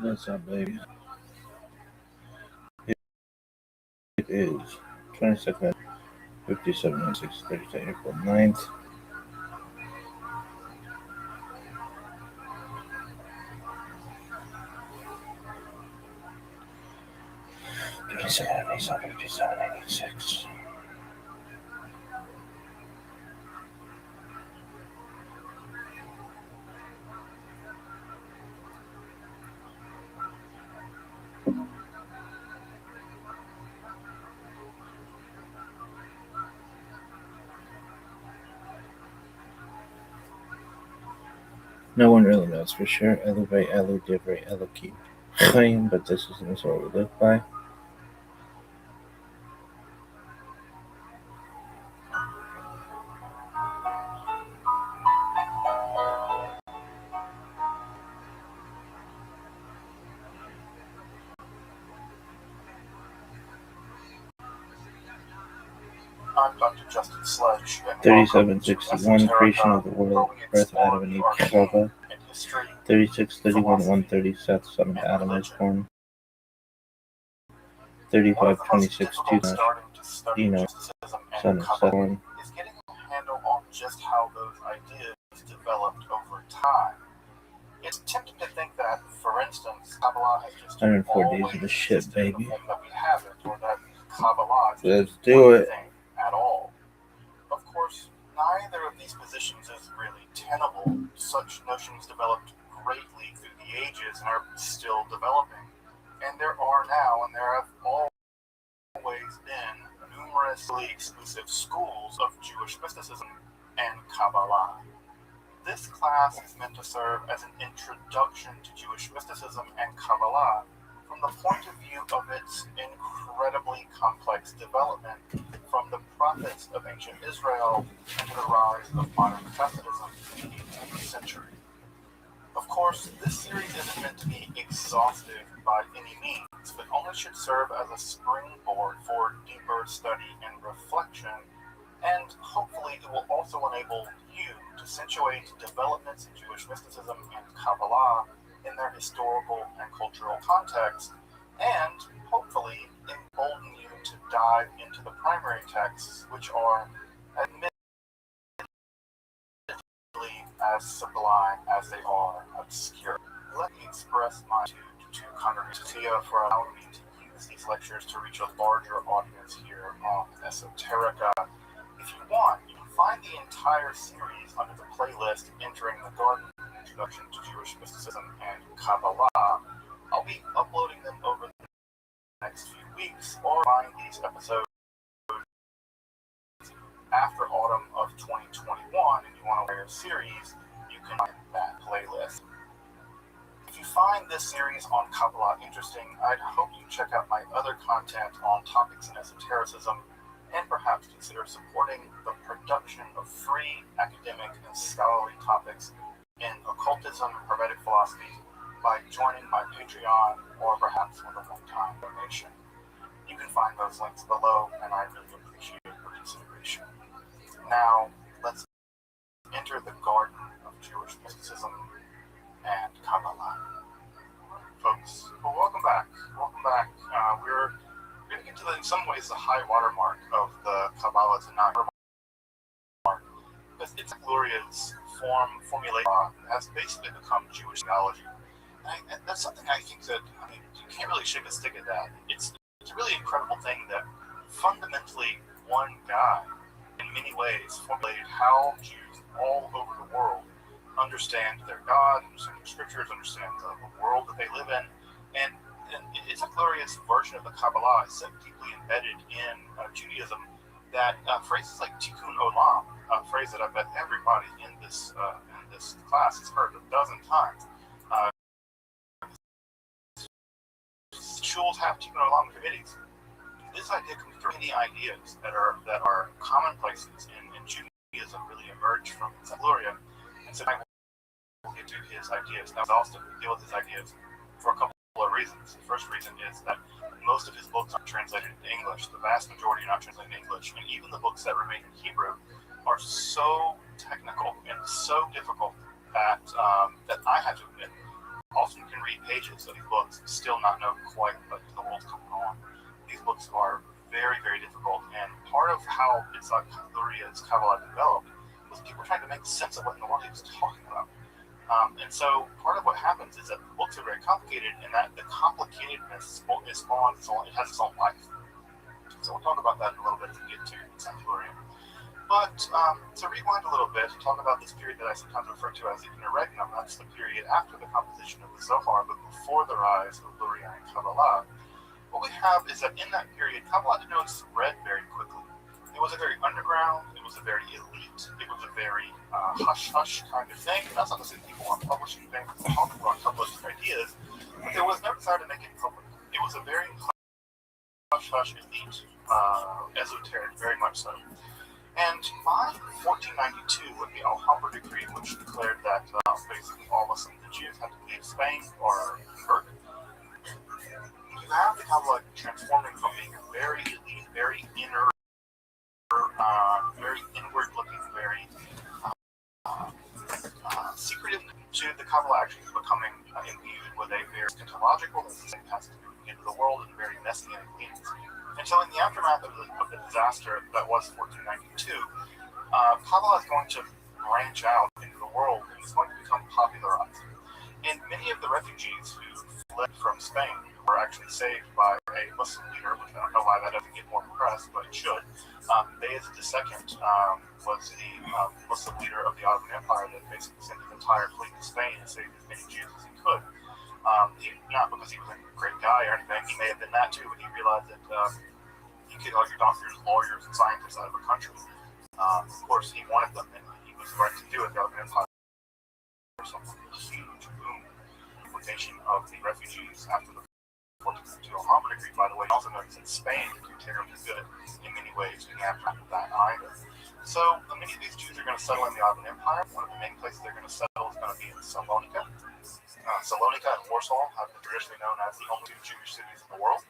What's up, baby? It is 22nd, 57, 6, April 9th. $57.86. No one really knows for sure. Elevate, Elu, Divrei, Elokim, Chaim, but this isn't what we live by. I'm Dr. Justin Sledge. 3761, creation of the world, birth of Adam and Eve, Chava. 3631, 130, Seth, son of Adam, was born. 3526, 2, Enoch, son of Seth, born. Is getting a handle on just how those ideas developed over time. It's tempting to think that, for instance, Kabbalah has just 104 days of the shit, baby. That we haven't, or that Kabbalah Let's do it. At all. Of course, neither of these positions is really tenable. Such notions developed greatly through the ages and are still developing. And there are now, and there have always been, numerously exclusive schools of Jewish mysticism and Kabbalah. This class is meant to serve as an introduction to Jewish mysticism and Kabbalah from the point of view of its incredibly complex development from the prophets of ancient Israel and to the rise of modern Hasidism in the 18th century. Of course, this series isn't meant to be exhaustive by any means, but only should serve as a springboard for deeper study and reflection, and hopefully it will also enable you to situate developments in Jewish mysticism and Kabbalah in their historical and cultural context, and hopefully embolden you to dive into the primary texts, which are admittedly as sublime as they are obscure. Let me express my gratitude to Congregation for allowing me to use these lectures to reach a larger audience here on Esoterica. If you want, you can find the entire series under the playlist Entering the Garden, Introduction to Jewish Mysticism and Kabbalah. I'll be uploading them over the next few weeks, or find these episodes after autumn of 2021 and you want to wear a series, you can find that playlist. If you find this series on Kabbalah interesting, I'd hope you check out my other content on topics in esotericism, and perhaps consider supporting the production of free academic and scholarly topics in occultism and hermetic philosophy by joining my Patreon or perhaps with a one-time donation. You can find those links below, and I really appreciate your consideration. Now, let's enter the garden of Jewish mysticism and Kabbalah. Folks, well, welcome back. We're going to get to, in some ways, the high watermark of the Kabbalah tonight. Because its glorious formulation has basically become Jewish theology. And that's something I think that, you can't really shake a stick at that. It's a really incredible thing that fundamentally one guy, in many ways, formulated how Jews all over the world understand their God, understand their scriptures, understand the world that they live in. And it's a glorious version of the Kabbalah. It's so deeply embedded in Judaism that phrases like Tikkun Olam, a phrase that I bet everybody in this class has heard a dozen times. Shuls have Tikkun Olam committees. This idea comes through many ideas that are commonplaces in Judaism really emerge from Gloria. And so I will get to his ideas. Now, Austin will deal with his ideas for a couple of reasons. The first reason is that most of his books aren't translated into English. The vast majority are not translated into English. And even the books that remain in Hebrew are so technical and so difficult that I had to admit, often can read pages of these books and still not know quite what the world's going on. These books are very, very difficult, and part of how Lury's Kabbalah developed was people trying to make sense of what in the world he was talking about. And so part of what happens is that the books are very complicated, and that the complicatedness it has its own life. So we'll talk about that in a little bit as we get to Santuarium. But to rewind a little bit, to talk about this period that I sometimes refer to as the interregnum, that's the period after the composition of the Zohar, but before the rise of Luria and Kabbalah. What we have is that in that period, Kabbalah did not spread very quickly. It was a very underground, it was a very elite, it was a very hush-hush kind of thing. That's not to say people aren't publishing things, talking about published ideas, but there was no desire to make it public. It was a very hush-hush, elite, esoteric, very much so. And by 1492, with the Alhambra decree, which declared that basically all Muslims and Jews had to leave Spain or convert, you have the Kabbalah transforming from being a very elite, very inner, very inward-looking, very secretive, to the Kabbalah actually becoming imbued with a very eschatological, as it has to do with the end of the world, and very messianic meanings. And so in the aftermath of the disaster that was 1492, Kabbalah is going to branch out into the world, and it's going to become popularized. And many of the refugees who fled from Spain were actually saved by a Muslim leader, which I don't know why that doesn't get more press, but it should. Bayezid II was the Muslim leader of the Ottoman Empire that basically sent his entire fleet to Spain and saved as many Jews as he could. Not because he was a great guy or anything, he may have been that too, but he realized that you get all your doctors, lawyers, and scientists out of a country. Of course, he wanted them, and he was right to do it. The Ottoman Empire was a huge boom importation of the refugees after the 1492 Alhambra decree, by the way. Also notice that Spain did terribly good in many ways in the aftermath of that either. So many of these Jews are going to settle in the Ottoman Empire. One of the main places they're going to settle is going to be in Salonika. Salonika and Warsaw have been traditionally known as the only two Jewish cities in the world.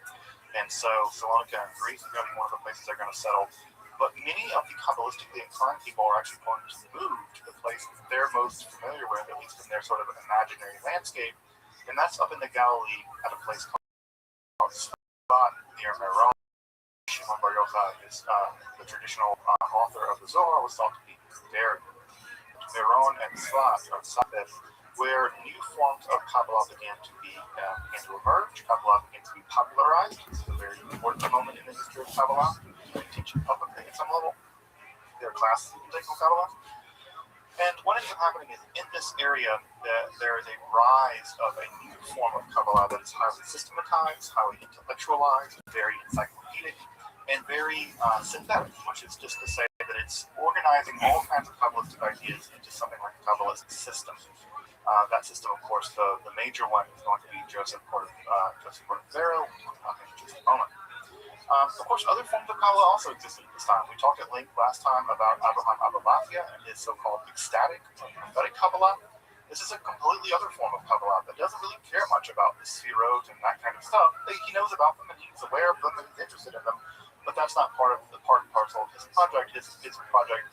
And so Salonika and Greece is going to be one of the places they're going to settle. But many of the Kabbalistically inclined people are actually going to move to the place they're most familiar with, at least in their sort of imaginary landscape. And that's up in the Galilee at a place called Sfat near Meron. Shimon Bar Yochai is the traditional author of the Zohar, was thought to be there. Meron and Sfat are Safed, where new forms of Kabbalah began to emerge. Kabbalah began to be popularized. This is a very important moment in the history of Kabbalah. You teach it publicly at some level. There are classes you can take on Kabbalah. And what ends up happening is in this area, there is a rise of a new form of Kabbalah that is highly systematized, highly intellectualized, very encyclopedic, and very synthetic, which is just to say that it's organizing all kinds of Kabbalistic ideas into something like a Kabbalistic system. That system, of course, the major one is going to be Joseph Cordovero. We'll talk about him in just a moment. Of course, other forms of Kabbalah also existed at this time. We talked at length last time about Abraham Abba-Bahia and his so-called ecstatic or prophetic Kabbalah. This is a completely other form of Kabbalah that doesn't really care much about the Sefirot and that kind of stuff. He knows about them and he's aware of them and he's interested in them, but that's not part and parcel of his project. His project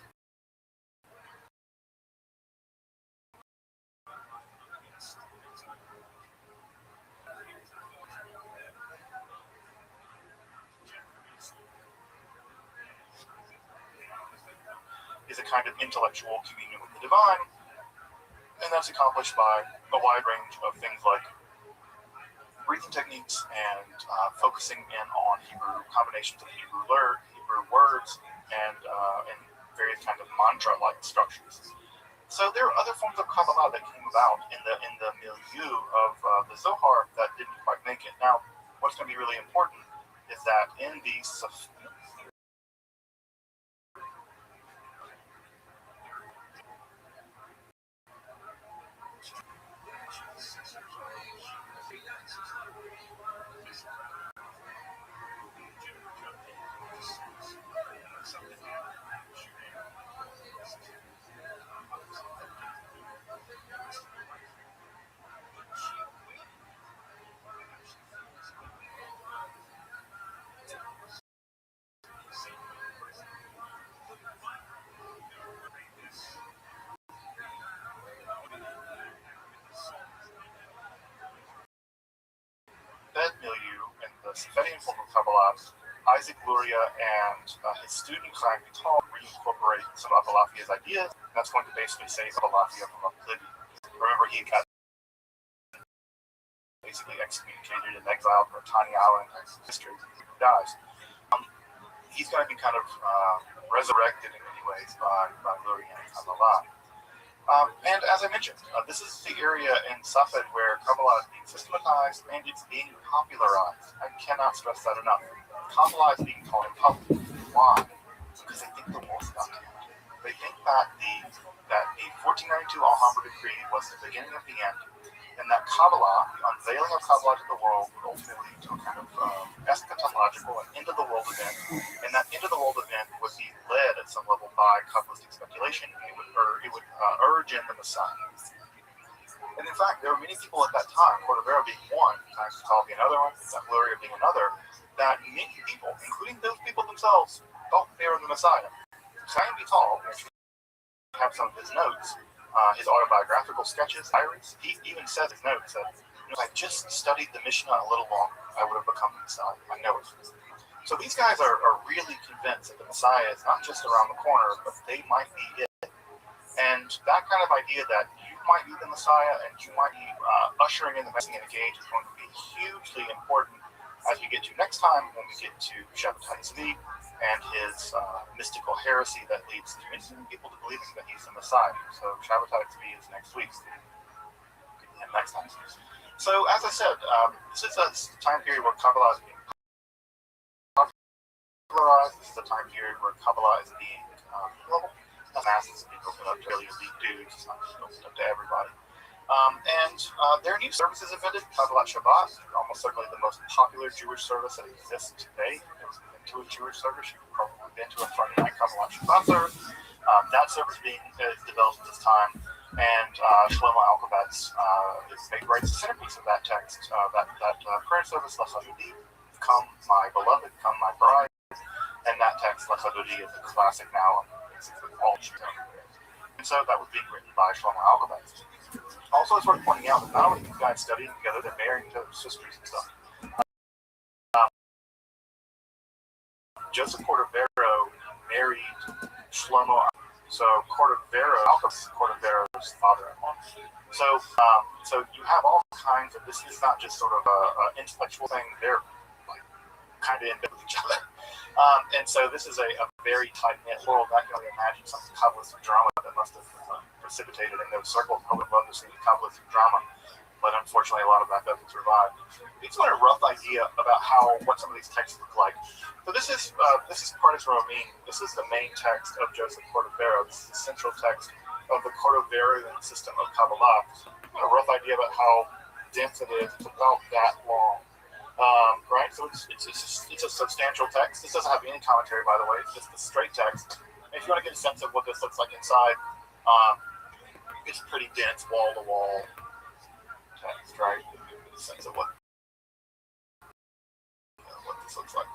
is a kind of intellectual communion with the divine, and that's accomplished by a wide range of things like breathing techniques and focusing in on Hebrew combinations of Hebrew words and various kinds of mantra-like structures. So there are other forms of Kabbalah that came about in the milieu of the Zohar that didn't quite make it. Now, what's going to be really important is that in these the Sefedian form of Kabbalah, Isaac Luria and his student Chaim Vital reincorporate some of Abulafia's ideas, and that's going to basically save Abulafia from oblivion. Remember, he got basically excommunicated and exiled from a tiny island in history. He dies. He's going to be kind of resurrected in many ways by Luria and Kabbalah. And as I mentioned, this is the area in Safed where Kabbalah is being systematized and it's being popularized. I cannot stress that enough. Kabbalah is being taught in public. Why? Because they think the world's about to end. They think that the 1492 Alhambra Decree was the beginning of the end, and that Kabbalah, the unveiling of Kabbalah to the world, would ultimately lead to a kind of eschatological and end-of-the-world event, and that end-of-the-world event would be led at some level by Kabbalistic speculation. It would urge in the Messiah. And in fact, there were many people at that time, Cordovero being one, Chaim Vital being another one, Luria being another, that many people, including those people themselves, thought they were the Messiah. Chaim Vital, have some of his notes, his autobiographical sketches, diaries. He even says in his notes that if I just studied the Mishnah a little longer, I would have become the Messiah. I know it. So these guys are really convinced that the Messiah is not just around the corner, but they might be it. And that kind of idea that you might be the Messiah and you might be ushering in the Messianic age is going to be hugely important as we get to next time when we get to Shabbatai Tzvi and his mystical heresy that leads to many people to believing that he's the Messiah. So Shabbatai Tzvi is next week. And next time. So as I said, this is a time period where Kabbalah is being popularized. This is a time period where Kabbalah is being global. The masses are being opened up to really elite dudes. It's not opened up to everybody. There are new services invented. Kabbalah Shabbat, almost certainly the most popular Jewish service that exists today. To a Jewish service, you've probably been to a Friday night Kabbalah Shabbat service. That service being developed at this time, and Shlomo Alkabetz writes the centerpiece of that text, that prayer service, Lech Adodi, come my beloved, come my bride, and that text, Lech Adodi, is a classic now. All and so that was being written by Shlomo Alkabetz. Also, it's worth pointing out that not only these guys studying together, they're marrying to sisters and stuff. Joseph Cordovero married Shlomo. So Cordovero's father-in-law. So you have all kinds of. This is not just sort of an intellectual thing. They're like kind of in bed with each other. And so this is a very tight-knit world. I can only imagine some Kabbalistic drama that must have precipitated in those circles. I would love to see Kabbalistic drama, but unfortunately, a lot of that doesn't survive. It's got a rough idea about what some of these texts look like. So this is Pardes Romim. This is the main text of Joseph Cordovero. This is the central text of the Cordoveroan system of Kabbalah. A rough idea about how dense it is. It's about that long. Right? So it's a substantial text. This doesn't have any commentary, by the way. It's just the straight text. And if you want to get a sense of what this looks like inside, it's pretty dense, wall-to-wall text, right? Get a sense of what this looks like.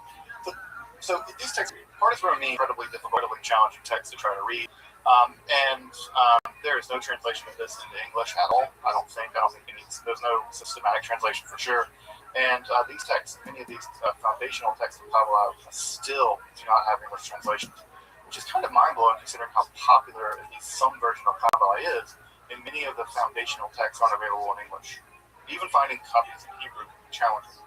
So these texts, Pardes Romim, incredibly difficult, incredibly challenging text to try to read. There is no translation of this into English at all. I don't think it needs. There's no systematic translation for sure. And these texts, many of these foundational texts of Kabbalah, still do not have English translations, which is kind of mind-blowing considering how popular at least some version of Kabbalah is. And many of the foundational texts aren't available in English. Even finding copies in Hebrew is challenging.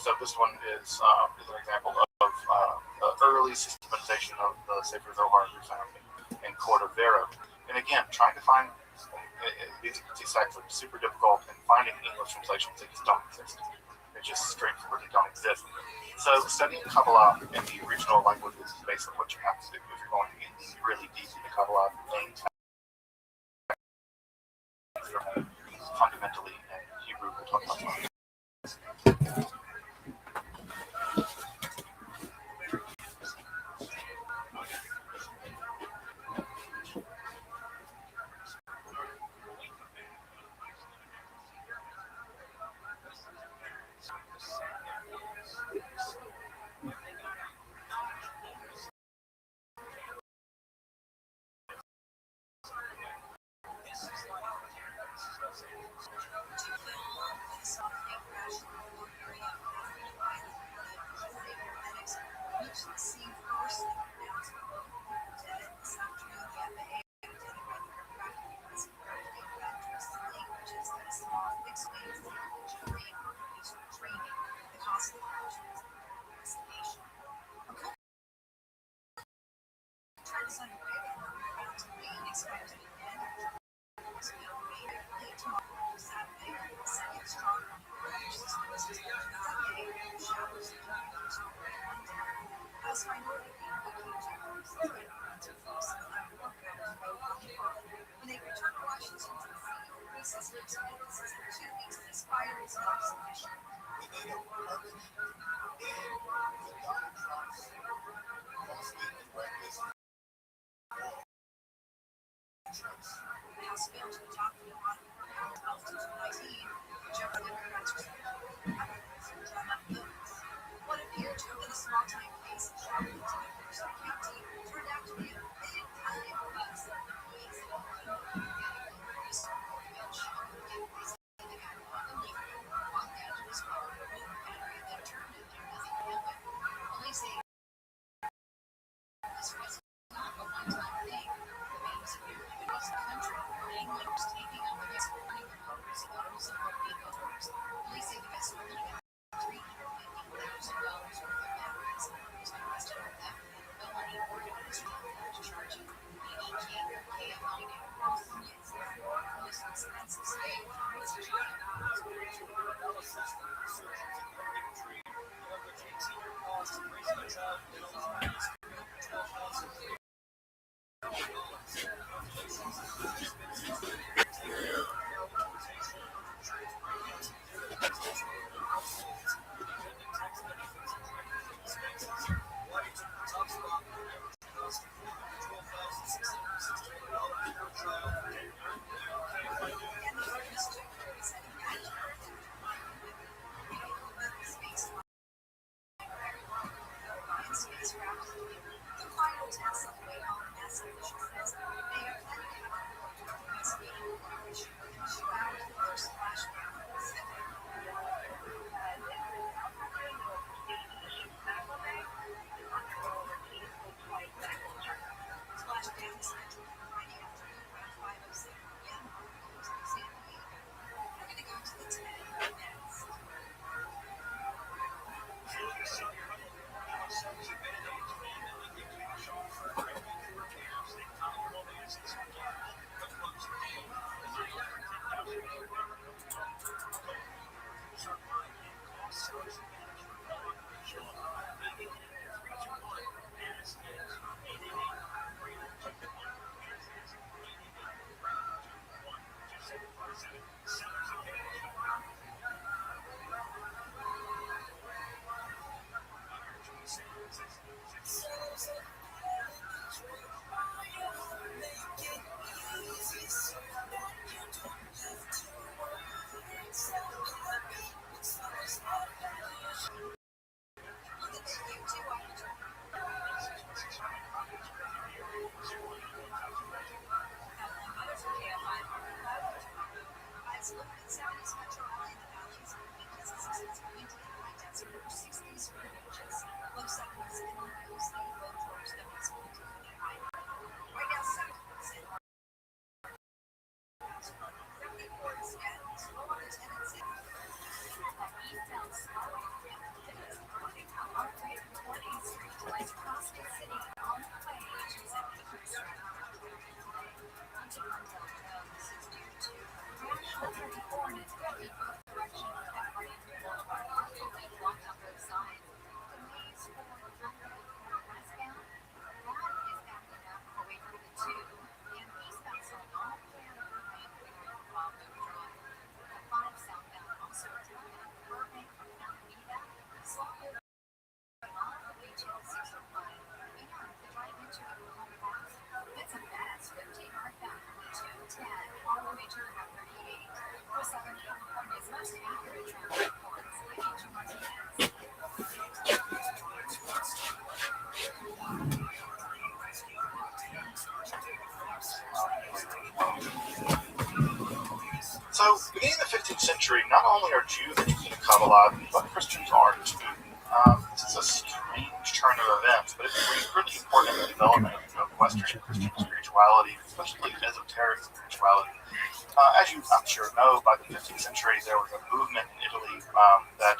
So this one is an example of the early systematization of the Sefer Zohar we found in Cordovero. And again, trying to find these texts are super difficult, and finding English translations that just don't exist. They just straightforwardly don't exist. So studying Kabbalah in the original languages is basically what you have to do if you're going to get really deep into Kabbalah. Fundamentally in Hebrew, we'll talk about that. So, beginning in the 15th century, not only are Jews interested in Kabbalah, but Christians are too. This is a strange turn of events, but it's really important in the development of Western Christian spirituality, especially esoteric spirituality. As you, I'm sure, know, by the 15th century, there was a movement in Italy that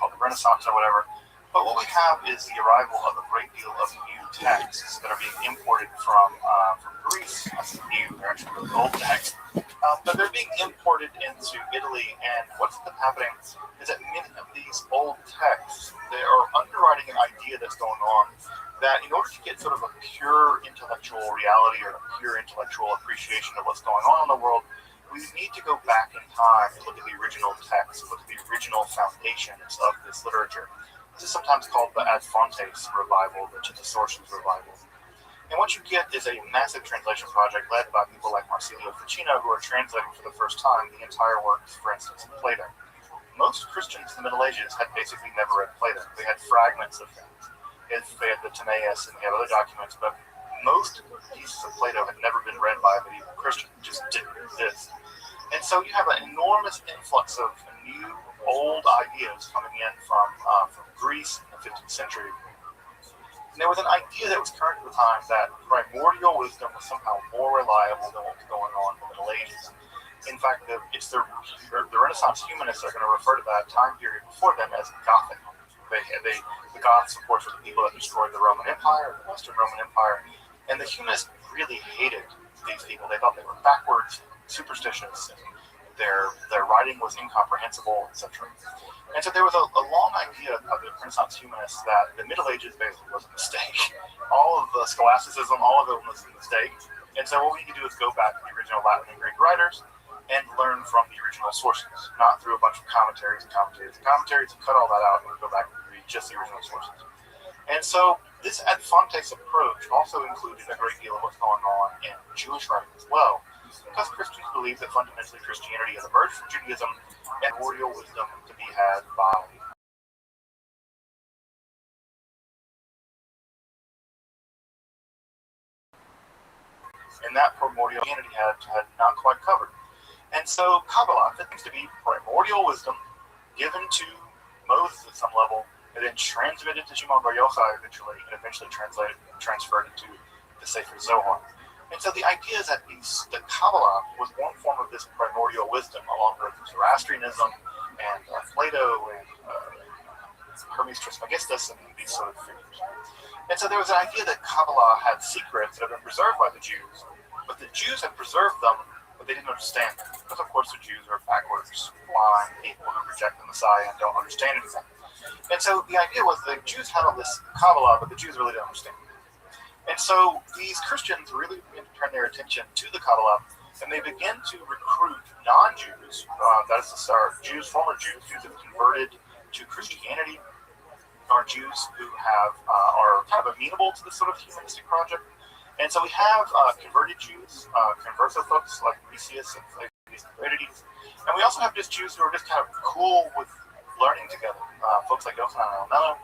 called the Renaissance or whatever. But what we have is the arrival of a great deal of new texts that are being imported from Greece. I say new, they're actually really old texts. But they're being imported into Italy, and what's happening is that many of these old texts, they are underwriting an idea that's going on that in order to get sort of a pure intellectual reality or a pure intellectual appreciation of what's going on in the world, we need to go back in time and look at the original text, look at the original foundations of this literature. This is sometimes called the Ad Fontes revival, which is the sources revival. And what you get is a massive translation project led by people like Marsilio Ficino, who are translating for the first time the entire works, for instance, of Plato. Most Christians in the Middle Ages had basically never read Plato. They had fragments of things. They had the Timaeus and they had other documents, but most pieces of Plato had never been read by a medieval Christian. It just didn't exist. And so you have an enormous influx of new, old ideas coming in from Greece in the 15th century. And there was an idea that was current at the time that primordial wisdom was somehow more reliable than what was going on in the Middle Ages. In fact, the Renaissance humanists are going to refer to that time period before them as Gothic. The Goths, of course, were the people that destroyed the Roman Empire, the Western Roman Empire, and the humanists really hated these people. They thought they were backwards, superstitious, and their writing was incomprehensible, etc. And so there was a long idea of the Renaissance humanists that the Middle Ages basically was a mistake. All of the scholasticism, all of it was a mistake. And so what we need to do is go back to the original Latin and Greek writers and learn from the original sources, not through a bunch of commentaries and cut all that out and go back and read just the original sources. And so this Ad Fontes approach also included a great deal of what's going on in Jewish writing as well, because Christians believe that fundamentally Christianity has emerged from Judaism and primordial wisdom to be had by and that primordial Christianity had not quite covered. And so Kabbalah seems to be primordial wisdom given to Moses at some level, and then transmitted to Shimon Bar Yochai eventually transferred into the Sefer Zohar. And so the idea is that the Kabbalah was one form of this primordial wisdom, along with Zoroastrianism and Plato and Hermes Trismegistus and these sort of figures. And so there was an idea that Kabbalah had secrets that had been preserved by the Jews, but the Jews had preserved them, but they didn't understand them. Because, of course, the Jews are backwards, blind people who reject the Messiah and don't understand anything. And so the idea was the Jews had all this Kabbalah, but the Jews really didn't understand it. And so these Christians really began to turn their attention to the Kabbalah, and they began to recruit non-Jews, that is to start Jews, former Jews who have converted to Christianity, are Jews who are kind of amenable to this sort of humanistic project. And so we have converted Jews, converso folks like Lysias and Euphrates, and we also have just Jews who are just kind of cool with learning together, folks like Yochanan and Elneno.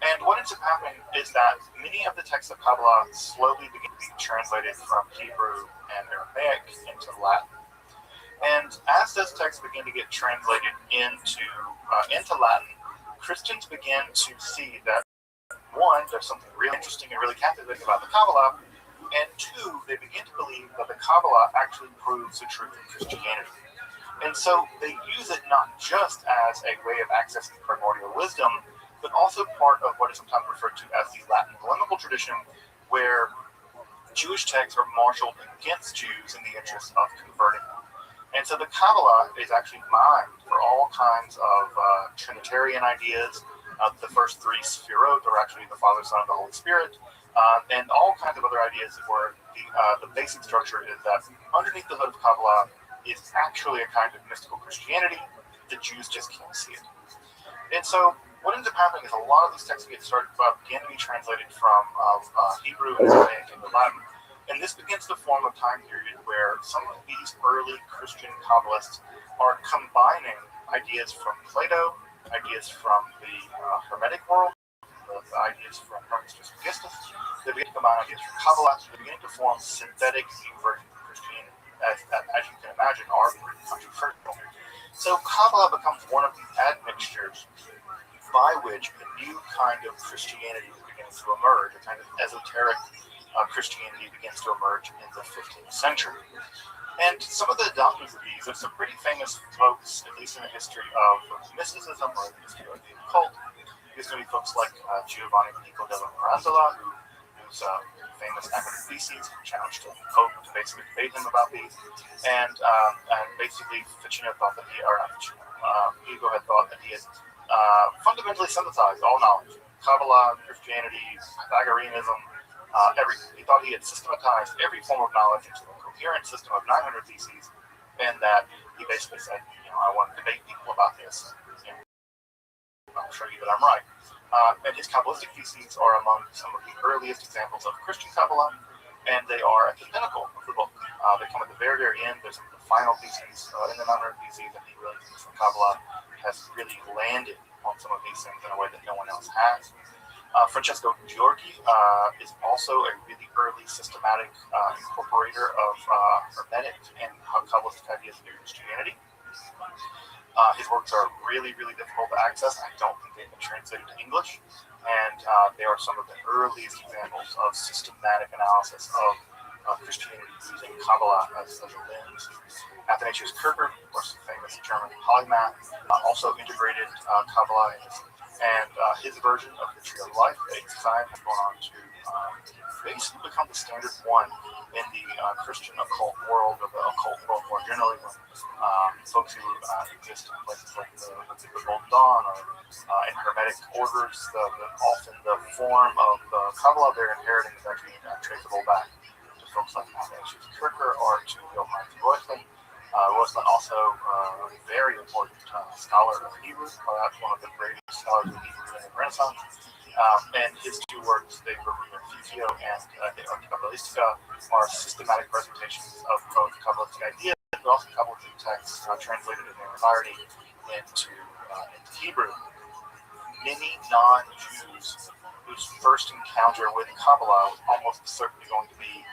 And what ends up happening is that many of the texts of Kabbalah slowly begin to be translated from Hebrew and Aramaic into Latin. And as those texts begin to get translated into Latin, Christians began to see that, one, there's something really interesting and really captivating about the Kabbalah, and two, they begin to believe that the Kabbalah actually proves the truth of Christianity. And so they use it not just as a way of accessing primordial wisdom, but also part of what is sometimes referred to as the Latin polemical tradition, where Jewish texts are marshaled against Jews in the interest of converting them. And so the Kabbalah is actually mined for all kinds of Trinitarian ideas. The first three Sefirot are actually the Father, Son, and the Holy Spirit, and all kinds of other ideas where the basic structure is that underneath the hood of Kabbalah is actually a kind of mystical Christianity. The Jews just can't see it. And so what ends up happening is a lot of these texts began to be translated from Hebrew and Aramaic into Latin. And this begins to form a time period where some of these early Christian Kabbalists are combining ideas from Plato, ideas from the Hermetic world, the ideas from Hermes Trismegistus. They begin to combine ideas from Kabbalah. They're beginning to form synthetic new versions of Christianity, as you can imagine, are pretty controversial. So Kabbalah becomes one of the admixtures by which a new kind of Christianity is beginning to emerge, a kind of esoteric Christianity begins to emerge in the 15th century. And some of the adopters of these are some pretty famous folks, at least in the history of mysticism or the history of the occult. There's going to be folks like Giovanni Pico della Mirandola, who's famous academic theses, challenged the Pope to basically debate him about these, and basically Ficino thought that Pico had thought that he had fundamentally synthesized all knowledge, Kabbalah, Christianity, Pythagoreanism, everything. He thought he had systematized every form of knowledge into a coherent system of 900 theses, and that he basically said, I want to debate people about this. I'll show you that I'm right. And his Kabbalistic theses are among some of the earliest examples of Christian Kabbalah, and they are at the pinnacle of the book. They come at the very, very end. There's the final theses in the 900 theses, and he really thinks that Kabbalah has really landed on some of these things in a way that no one else has. Francesco Giorgi is also a really early systematic incorporator of Hermetic and Kabbalistic ideas into Christianity. His works are really, really difficult to access. I don't think they've been translated to English, and they are some of the earliest examples of systematic analysis of Christianity using Kabbalah as a lens. Athanasius Kircher, of course, famous German polymath, also integrated Kabbalah in his, and his version of the Tree of Life at age time has gone on to basically become the standard one in the Christian occult world, or the occult world more generally, when folks who exist in places like the Golden Dawn or in Hermetic orders, often the form of the Kabbalah they're inheriting is actually traceable back to folks like Athanasius Kircher or to Johann Rothschild. Rothschild also a very important scholar of Hebrew, perhaps one of the greatest scholars of Hebrew in the Renaissance. And his two works, De Refugio and De Kabbalistica, are systematic presentations of both Kabbalistic ideas, but also Kabbalistic texts translated in their entirety into Hebrew. Many non-Jews whose first encounter with Kabbalah was almost certainly going to be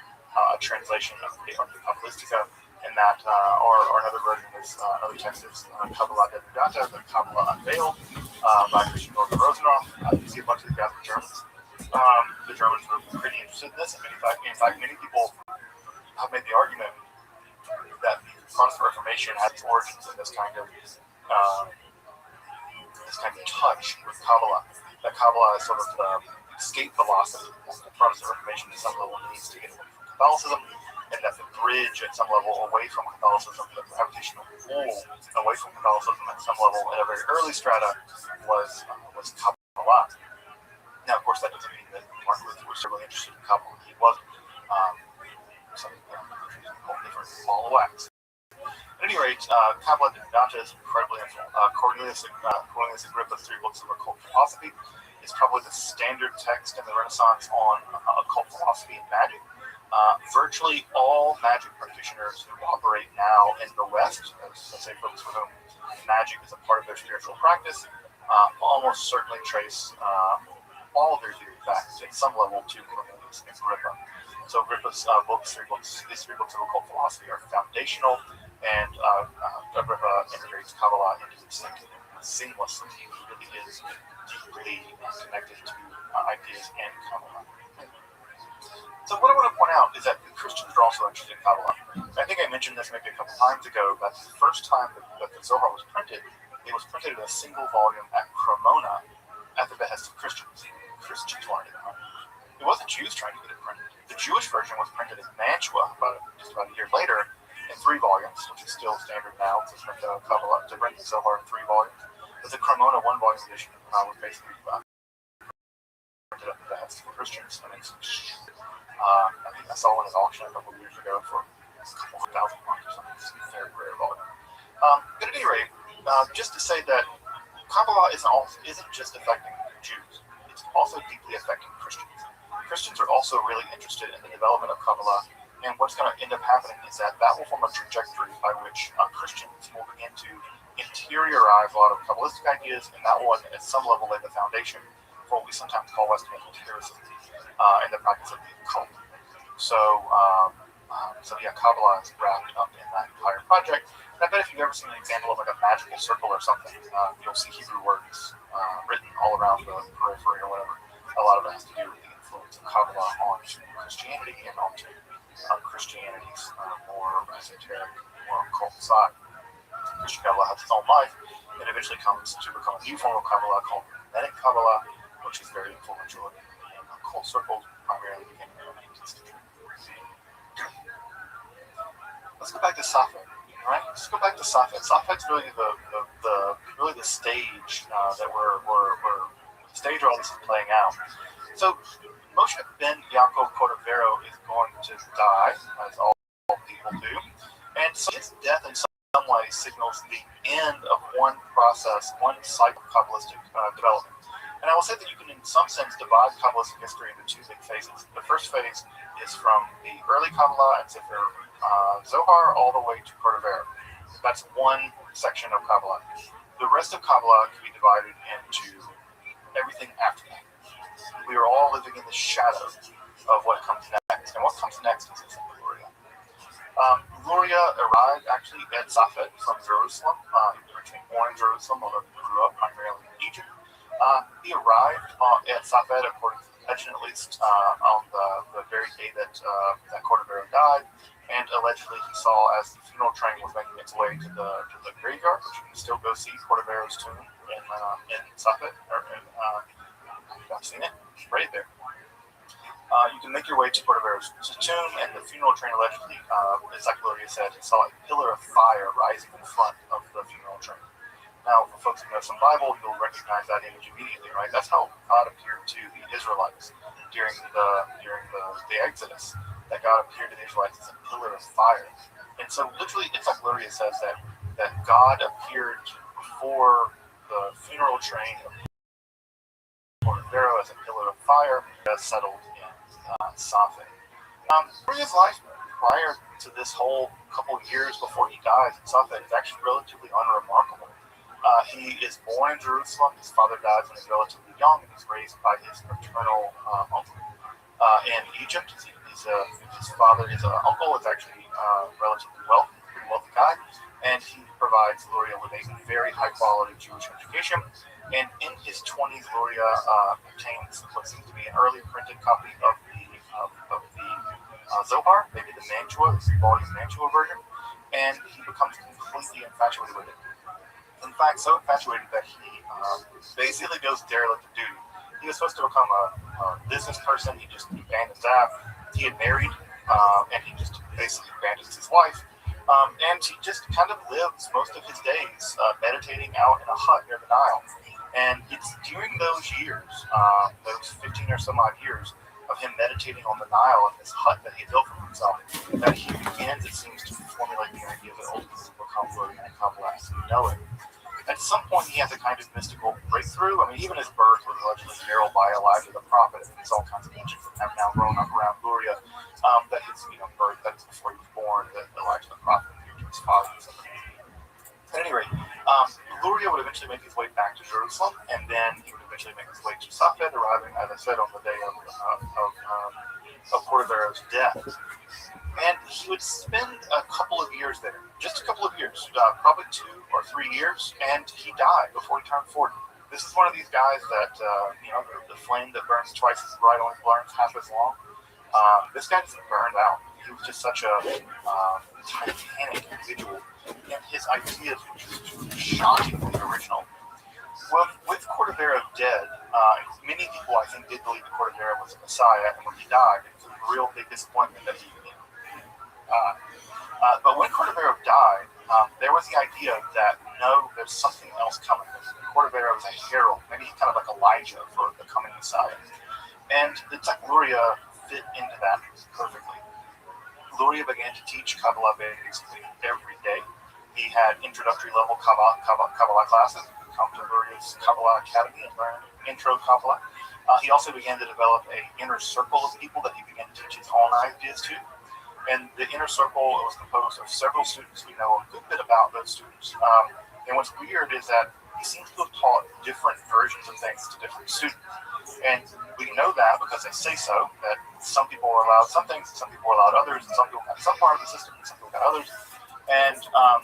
a translation of the Kabbalistica, and that, or another version is another text is Kabbalah Devigata, the Kabbalah Unveiled, by Christian Rabbi Rothschild. You see a bunch of the guys are Germans. The Germans were pretty interested in this. In fact, many people have made the argument that the Protestant Reformation had its origins in this kind of touch with Kabbalah. That Kabbalah is sort of the escape velocity of the Protestant Reformation at some level needs to get away from Catholicism, and that the bridge at some level away from Catholicism, the gravitational pull away from Catholicism at some level at a very early strata was Kabbalah. Now, of course, that doesn't mean that Martin Luther was really interested in Kabbalah. He wasn't. Some whole different ball of wax. At any rate, Kabbalah Devigata is incredibly influential. Cornelius Agrippa's 3 books of occult philosophy is probably the standard text in the Renaissance on occult philosophy and magic. Virtually all magic practitioners who operate now in the West, let's say folks for whom magic is a part of their spiritual practice, almost certainly trace all of their theory back at some level to Cornelius Agrippa. So Agrippa's these 3 books of occult philosophy are foundational, and Agrippa integrates Kabbalah into his thinking seamlessly. He really is deeply connected to ideas and Kabbalah. So what I want to point out is that Christians are also interested in Kabbalah. I think I mentioned this maybe a couple times ago, but the first time that the Zohar was printed, it was printed in a single volume at Cremona at the behest of Christians. Christians wanted it. It wasn't Jews trying to get it printed. The Jewish version was printed in Mantua just about a year later in 3 volumes, which is still standard now to print Kabbalah, to print the Zohar in 3 volumes. But the Cremona 1-volume edition was basically printed at the behest of Christians. And it's I think I saw one at auction a couple of years ago for a couple $1,000 or something. It's a very rare volume. But at any rate, just to say that Kabbalah isn't just affecting Jews. It's also deeply affecting Christians. Christians are also really interested in the development of Kabbalah, and what's going to end up happening is that will form a trajectory by which Christians will begin to interiorize a lot of Kabbalistic ideas, and that will, at some level, lay the foundation for what we sometimes call Western esotericism in the practice of the occult. So yeah, Kabbalah is wrapped up in that entire project. And I bet if you've ever seen an example of like a magical circle or something, you'll see Hebrew words written all around the periphery or whatever. A lot of it has to do with the influence of Kabbalah on Christianity and onto Christianity's more esoteric, more occult side. Christian Kabbalah has its own life, and eventually comes to become a new form of Kabbalah called Hermetic Kabbalah, which is very influential in occult circles, primarily beginning in the 19th century. Let's go back to Safed. Right? Let's go back to Safed. Safed's really the stage that we're the stage where all this is playing out. So Moshe ben Yaakov Cordovero is going to die, as all people do, and so his death in some way signals the end of one process, one cycle of Kabbalistic development. And I will say that you can, in some sense, divide Kabbalistic history into two big phases. The first phase is from the early Kabbalah and Sefer Zohar all the way to Cordovero. That's one section of Kabbalah. The rest of Kabbalah can be divided into everything after that. We are all living in the shadow of what comes next. And what comes next is Luria. Luria arrived actually at Safed from Jerusalem. He was originally born in Jerusalem, although he grew up primarily in Egypt. He arrived at Safed, according to the legend at least, on the very day that Cordovero died. And allegedly he saw as the funeral train was making its way to the graveyard, which you can still go see Cordovero's tomb in Safed. I've seen it, right there. You can make your way to Cordovero's tomb, and the funeral train allegedly, as Luria said, he saw a pillar of fire rising in front of the funeral train. Now, for folks who know some Bible, you'll recognize that image immediately, right? That's how God appeared to the Israelites during the Exodus. That God appeared to the Israelites as a pillar of fire. And so literally, it's Luria says that God appeared before the funeral train of Cordovero as a pillar of fire that settled in Safed. Luria's life prior to this whole couple of years before he dies in Safed is actually relatively unremarkable. He is born in Jerusalem. His father dies when he's relatively young, and he's raised by his paternal uncle in Egypt. His uncle is actually relatively pretty wealthy guy, and he provides Luria with a very high quality Jewish education. And in his 20s, Luria obtains what seems to be an early printed copy of the Zohar, maybe the Mantua, the volume Mantua version, and he becomes completely infatuated with it. In fact, so infatuated that he basically goes derelict of duty. He was supposed to become a business person. He abandons that. He had married, and he just basically abandons his wife. And he just kind of lives most of his days meditating out in a hut near the Nile. And it's during those years, those 15 or some odd years of him meditating on the Nile in this hut that he built for himself, that he begins, it seems, to formulate the idea that ultimately will become Luria and Kabbalah as we know it. At some point, he has a kind of mystical breakthrough. I mean, even his birth was allegedly heralded by Elijah the prophet, and there's all kinds of legends that have now grown up around Luria, that his birth, that is before he was born, that Elijah the prophet appeared to his father. At any rate, Luria would eventually make his way back to Jerusalem, and then he would eventually make his way to Safed, arriving, as I said, on the day of Cordovero's death. And he would spend a couple of years there, just a couple of years, probably 2 or 3 years, and he died before he turned 40. This is one of these guys that, the flame that burns twice as bright only burns half as long. This guy just burned out. He was just such a titanic individual, and his ideas were just shockingly original. Well, with Cordovero dead, many people, I think, did believe that Cordovero was a Messiah, and when he died, it was a real big disappointment that he but when Cordovero died, there was the idea that, no, there's something else coming. Cordovero was a herald, maybe kind of like Elijah for the coming Messiah. And it's Luria fit into that perfectly. Luria began to teach Kabbalah basically every day. He had introductory level Kabbalah classes. He would come to Luria's Kabbalah Academy and learn intro Kabbalah. He also began to develop an inner circle of people that he began to teach his own ideas to. And the inner circle was composed of several students. We know a good bit about those students. And what's weird is that he seems to have taught different versions of things to different students. And we know that because they say so, that some people were allowed some things, and some people were allowed others, and some people got some part of the system, and some people got others. And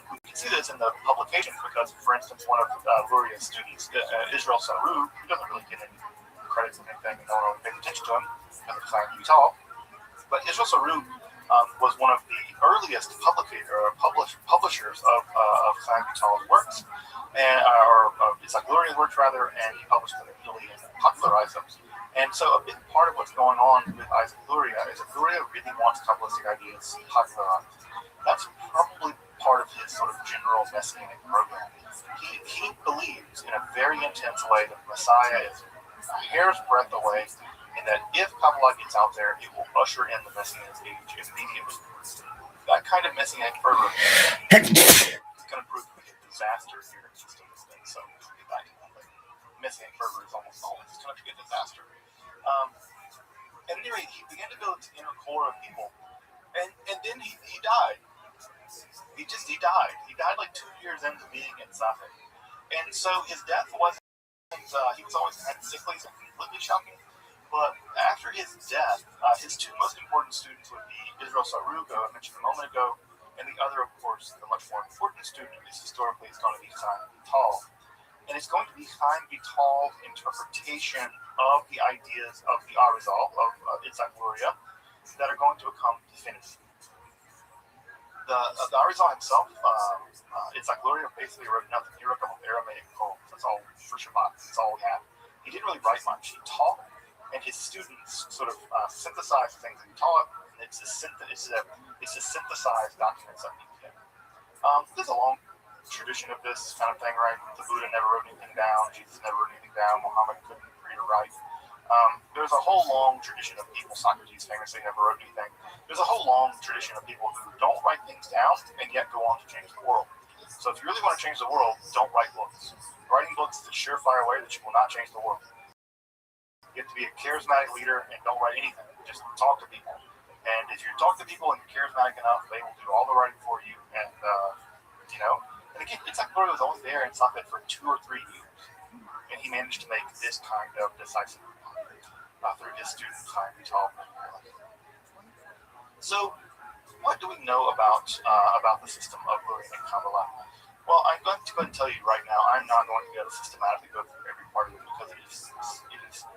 we can see this in the publications because, for instance, one of Luria's students, Israel Saru, who doesn't really get any credits and anything, and no one really paid attention to him because of Chaim Vital. But Israel Saru was one of the earliest publishers of Chaim Vital's works, or Isaac Luria's works rather, and he published them in Italy and popularized them. And so a big part of what's going on with Isaac Luria is that Luria really wants Kabbalistic ideas popularized. That's probably part of his sort of general messianic program. He believes in a very intense way that the Messiah is a hair's breadth away, and that if Kabbalah gets out there, it will usher in the Messianic age immediately. That kind of Messianic fervor is going to prove to be a disaster here in the system. So, Messianic fervor is almost always going to be a disaster. At any rate, he began to build the inner core of people, and then he died. He died. He died like 2 years into being in Safed. And so his death wasn't, he was always kind of sickly, so completely shocking. But after his death, his two most important students would be Israel Saru, who I mentioned a moment ago, and the other, of course, the much more important student, at least historically, is going to be Chaim Vital. And it's going to be Chaim Vital's interpretation of the ideas of the Arizal, of Isaac Luria, that are going to become definitive. The Arizal himself, Isaac Luria basically wrote nothing. He wrote a couple of Aramaic poems. That's all for Shabbat. That's all he had. He didn't really write much. He taught, and his students sort of synthesized things that he taught. And it's a synthesized documents of him. There's a long tradition of this kind of thing, right? The Buddha never wrote anything down. Jesus never wrote anything down. Muhammad couldn't read or write. There's a whole long tradition of people. Socrates famously never wrote anything. There's a whole long tradition of people who don't write things down and yet go on to change the world. So if you really want to change the world, don't write books. Writing books is a surefire way that you will not change the world. You have to be a charismatic leader and don't write anything. Just talk to people. And if you talk to people and you're charismatic enough, they will do all the writing for you. And, and again, it's like Gloria was always there in Safed for 2 or 3 years. And he managed to make this kind of decisive through his student Chaim Vital. So, what do we know about the system of Luria and Kabbalah? Well, I'm going to go ahead and tell you right now, I'm not going to be able to systematically go through every part of it because it is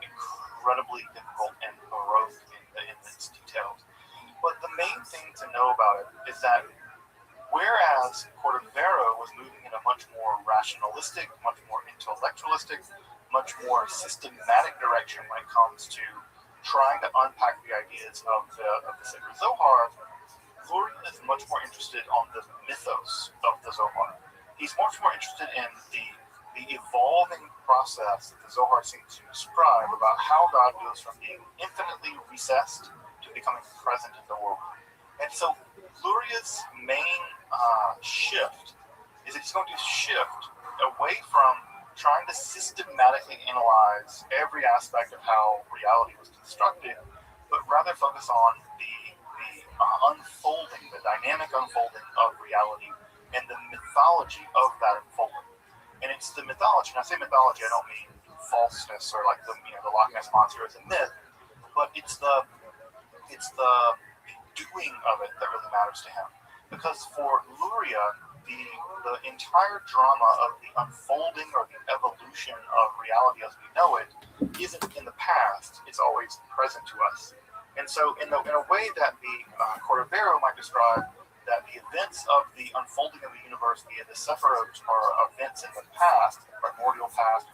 incredibly difficult and morose in its details. But the main thing to know about it is that whereas Cordovero was moving in a much more rationalistic, much more intellectualistic, much more systematic direction when it comes to trying to unpack the ideas of the sacred Zohar, Luria is much more interested on the mythos of the Zohar. He's much more interested in the evolving process that the Zohar seems to describe about how God goes from being infinitely recessed to becoming present in the world. And so Luria's main shift is that he's going to shift away from trying to systematically analyze every aspect of how reality was constructed, but rather focus on the unfolding, the dynamic unfolding of reality and the mythology of that unfolding. And it's the mythology, and I say mythology, I don't mean falseness or like the Loch Ness Monster as a myth, but it's the doing of it that really matters to him. Because for Luria, the entire drama of the unfolding or the evolution of reality as we know it isn't in the past, it's always present to us. And so in a way that the Cordovero might describe that the events of the unfolding of the universe via the Sephirot are events in the past, the primordial past.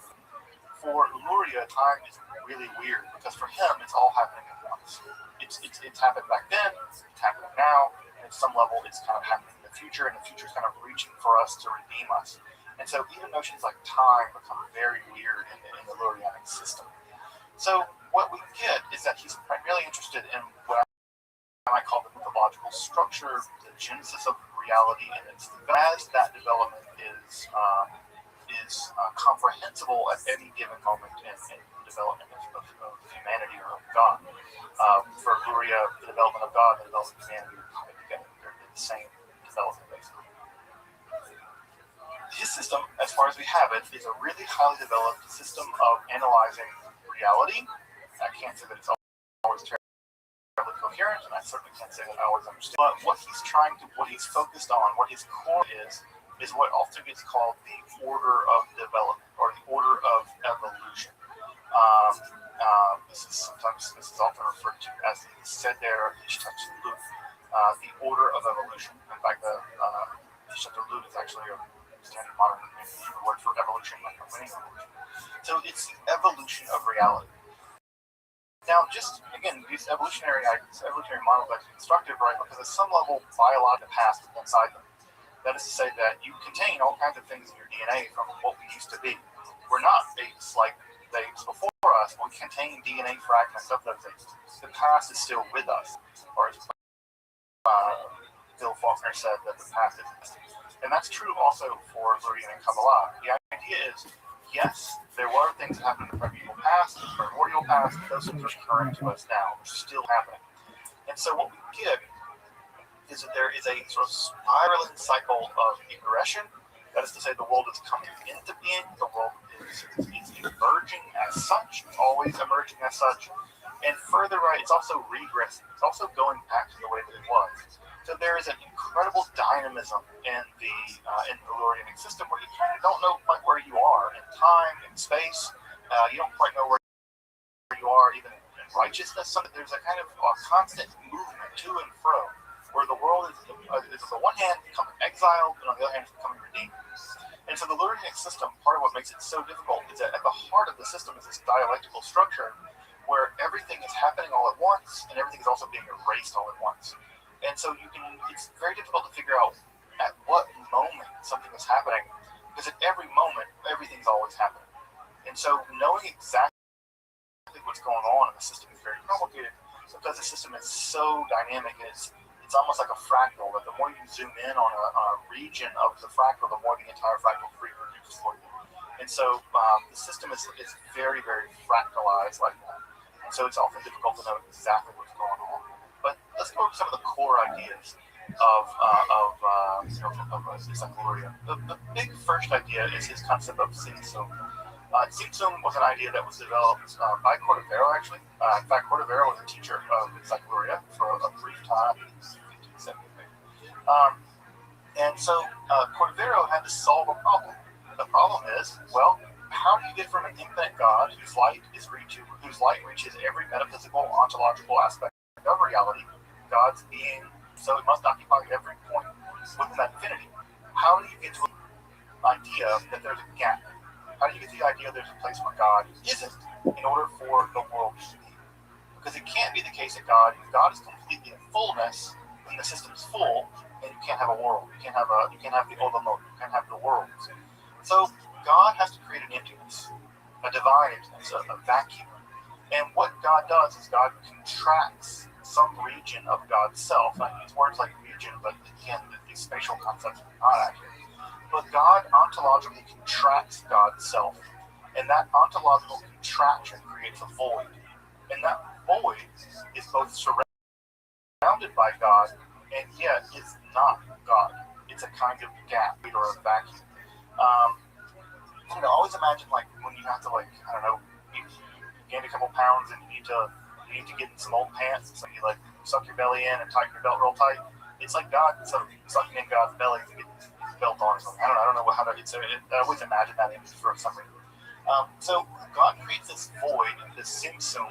For Luria, time is really weird because for him it's all happening at once. It's happened back then, it's happening now, and at some level it's kind of happening in the future, and the future is kind of reaching for us to redeem us. And so even notions like time become very weird in the Lurianic system. So what we get is that he's primarily interested in what I might call the mythological structure, the genesis of reality, and as that development is comprehensible at any given moment in the development of humanity or of God. For Luria, the development of God and the development of humanity are coming together. They're the same development, basically. His system, as far as we have it, is a really highly developed system of analyzing reality. I can't say that it's always terribly coherent, and I certainly can't say that I always understand. But what he's focused on, what his core is what often gets called the order of development or the order of evolution. this is often referred to as the Seder Ishtatlut, the order of evolution. In fact, the Ishtatlut is actually a standard modern word for evolution, like winning evolution. So it's the evolution of reality. Now, just again, these evolutionary models are constructive, right? Because at some level, biological past is inside them. That is to say that you contain all kinds of things in your DNA from what we used to be. We're not apes like the apes before us. We contain DNA fragments of those apes. The past is still with us, or as Bill Faulkner said, that the past is with us. And that's true also for Floridian and Kabbalah. The idea is, yes, there were things that happened in the primordial past, those things are current to us now. They're still happening. And so what we get is that there is a sort of spiraling cycle of aggression. That is to say, the world is coming into being, the world is emerging as such, always emerging as such. And further, right, it's also regressing. It's also going back to the way that it was. So there is an incredible dynamism in the Lordianic system where you kind of don't know quite where you are in time, in space. You don't quite know where you are even in righteousness. So there's a kind of constant movement to and fro, where the world is on the one hand becoming exiled, and on the other hand becoming redeemed. And so the Lordianic system, part of what makes it so difficult is that at the heart of the system is this dialectical structure where everything is happening all at once and everything is also being erased all at once. And so it's very difficult to figure out at what moment something is happening, because at every moment, everything's always happening. And so knowing exactly what's going on in the system is very complicated, because the system is so dynamic. It's almost like a fractal, that the more you zoom in on a region of the fractal, the more the entire fractal reproduces for you. And so the system is very, very fractalized like that. And so it's often difficult to know exactly what's going on. But let's go over some of the core ideas of Zaccharia. The big first idea is his concept of Tzimtzum. Tzimtzum was an idea that was developed by Cordovero, actually. In fact, Cordovero was a teacher of Zaccharia for a brief time, 1570 maybe. And so Cordovero had to solve a problem. The problem is, well, how do you get from an infinite God whose light reaches every metaphysical, ontological aspect of reality, God's being, so it must occupy every point within that infinity? How do you get to an idea that there's a gap? How do you get to the idea there's a place where God isn't in order for the world to be? Because it can't be the case that God is completely in fullness when the system is full, and you can't have a world. You can't have the Olamot. You can't have the worlds. So God has to create an emptiness, a divine emptiness, a vacuum. And what God does is God contracts some region of God's self. I use words like region, but again, these spatial concepts are not accurate. But God ontologically contracts God's self. And that ontological contraction creates a void. And that void is both surrounded by God and yet is not God. It's a kind of gap or a vacuum. Always imagine like when you have to you gain a couple pounds and you need to get in some old pants, so you like suck your belly in and tighten your belt real tight. It's like God sucking in God's belly to get his belt on or something. I don't know how to. I always imagine that image for some reason. So God creates this void, this Tzimtzum,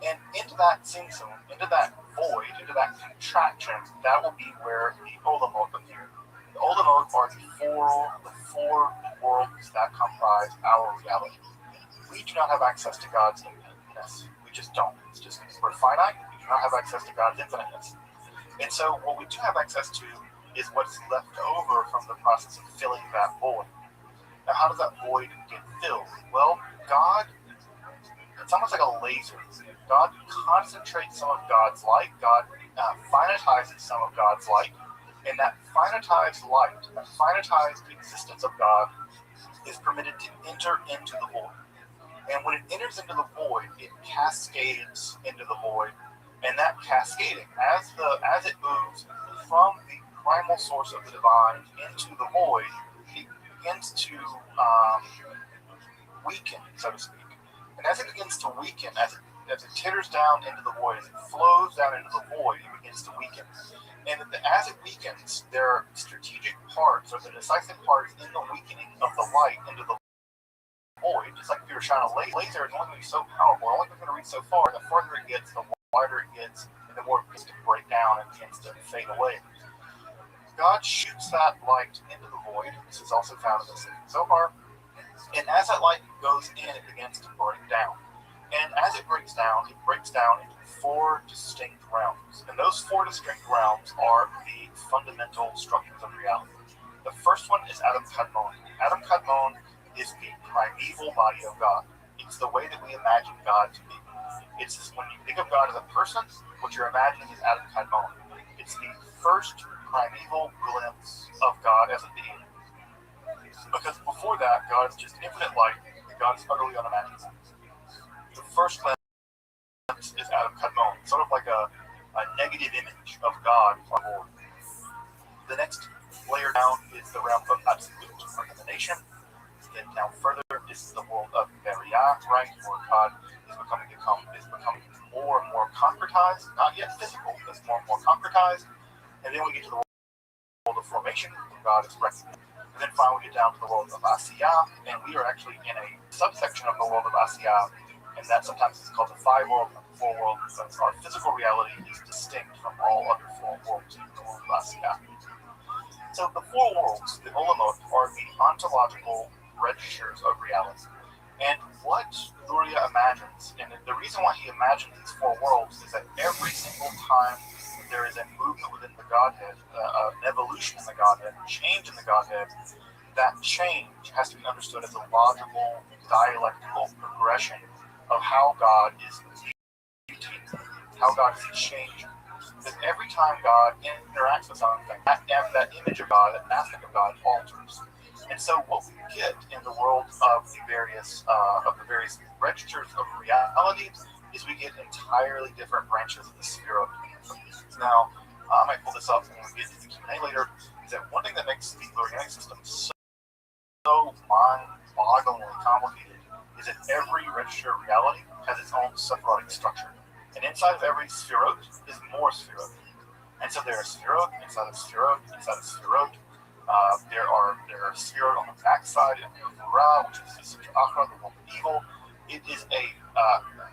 and into that Tzimtzum, into that void, into that contraction, that will be where the Olamot appear. The Olamot are the four worlds that comprise our reality. We do not have access to God's infiniteness. We just don't. We're finite. We do not have access to God's infiniteness. And so what we do have access to is what's left over from the process of filling that void. Now, how does that void get filled? Well, it's almost like a laser. God concentrates some of God's light. God finitizes some of God's light. And that finitized light, that finitized existence of God is permitted to enter into the void. And when it enters into the void, it cascades into the void. And that cascading, as it moves from the primal source of the divine into the void, it begins to weaken, so to speak. And as it begins to weaken, as it teeters down into the void, as it flows down into the void, it begins to weaken. And as it weakens, there are strategic parts, or the decisive parts in the weakening of the light into the void, just like if you you shine a laser, it's only going to be so powerful, only going to reach so far. The further it gets, the wider it gets, and the more it begins to break down and begins to fade away. God shoots that light into the void. This is also found in the Zohar. And as that light goes in, it begins to break down. And as it breaks down into 4 distinct realms. And those 4 distinct realms are the fundamental structures of reality. The first one is Adam Kadmon. Adam Kadmon is the primeval body of God. It's the way that we imagine God to be. It's this, when you think of God as a person, what you're imagining is Adam Kadmon. It's the first primeval glimpse of God as a being. Because before that, God is just infinite light, and God is utterly unimaginable. The first glimpse is Adam Kadmon, sort of like a negative image of God on board. The next layer down is the realm of absolute, or emanation. Then down further is the world of Beriah, right, where God is becoming more and more concretized, not yet physical, but more and more concretized. And then we get to the world of formation, where God is recognized. And then finally we get down to the world of Asiyah, and we are actually in a subsection of the world of Asiyah, and that sometimes is called the 5 world, and the 4 world, because our physical reality is distinct from all other 4 worlds in the world of Asiyah. So the 4 worlds, the Olamot, are the ontological registers of reality. And what Luria imagines, and the reason why he imagines these 4 worlds, is that every single time there is a movement within the Godhead, an evolution in the Godhead, a change in the Godhead, that change has to be understood as a logical, dialectical progression of how God is mutating, how God is changing. Because every time God interacts with something, that image of God, that aspect of God alters. And so what we get in the world of the various registers of reality is we get entirely different branches of the sphere of. Now, I might pull this up when we get to the Q&A later, is that one thing that makes the organic system so mind-bogglingly complicated is that every register of reality has its own separating structure. And inside of every spherot is more spherot. And so there are spherot inside of spherot inside of spherot. There are spherot on the backside of Ra, which is the Sitra Achra, the world of evil. It is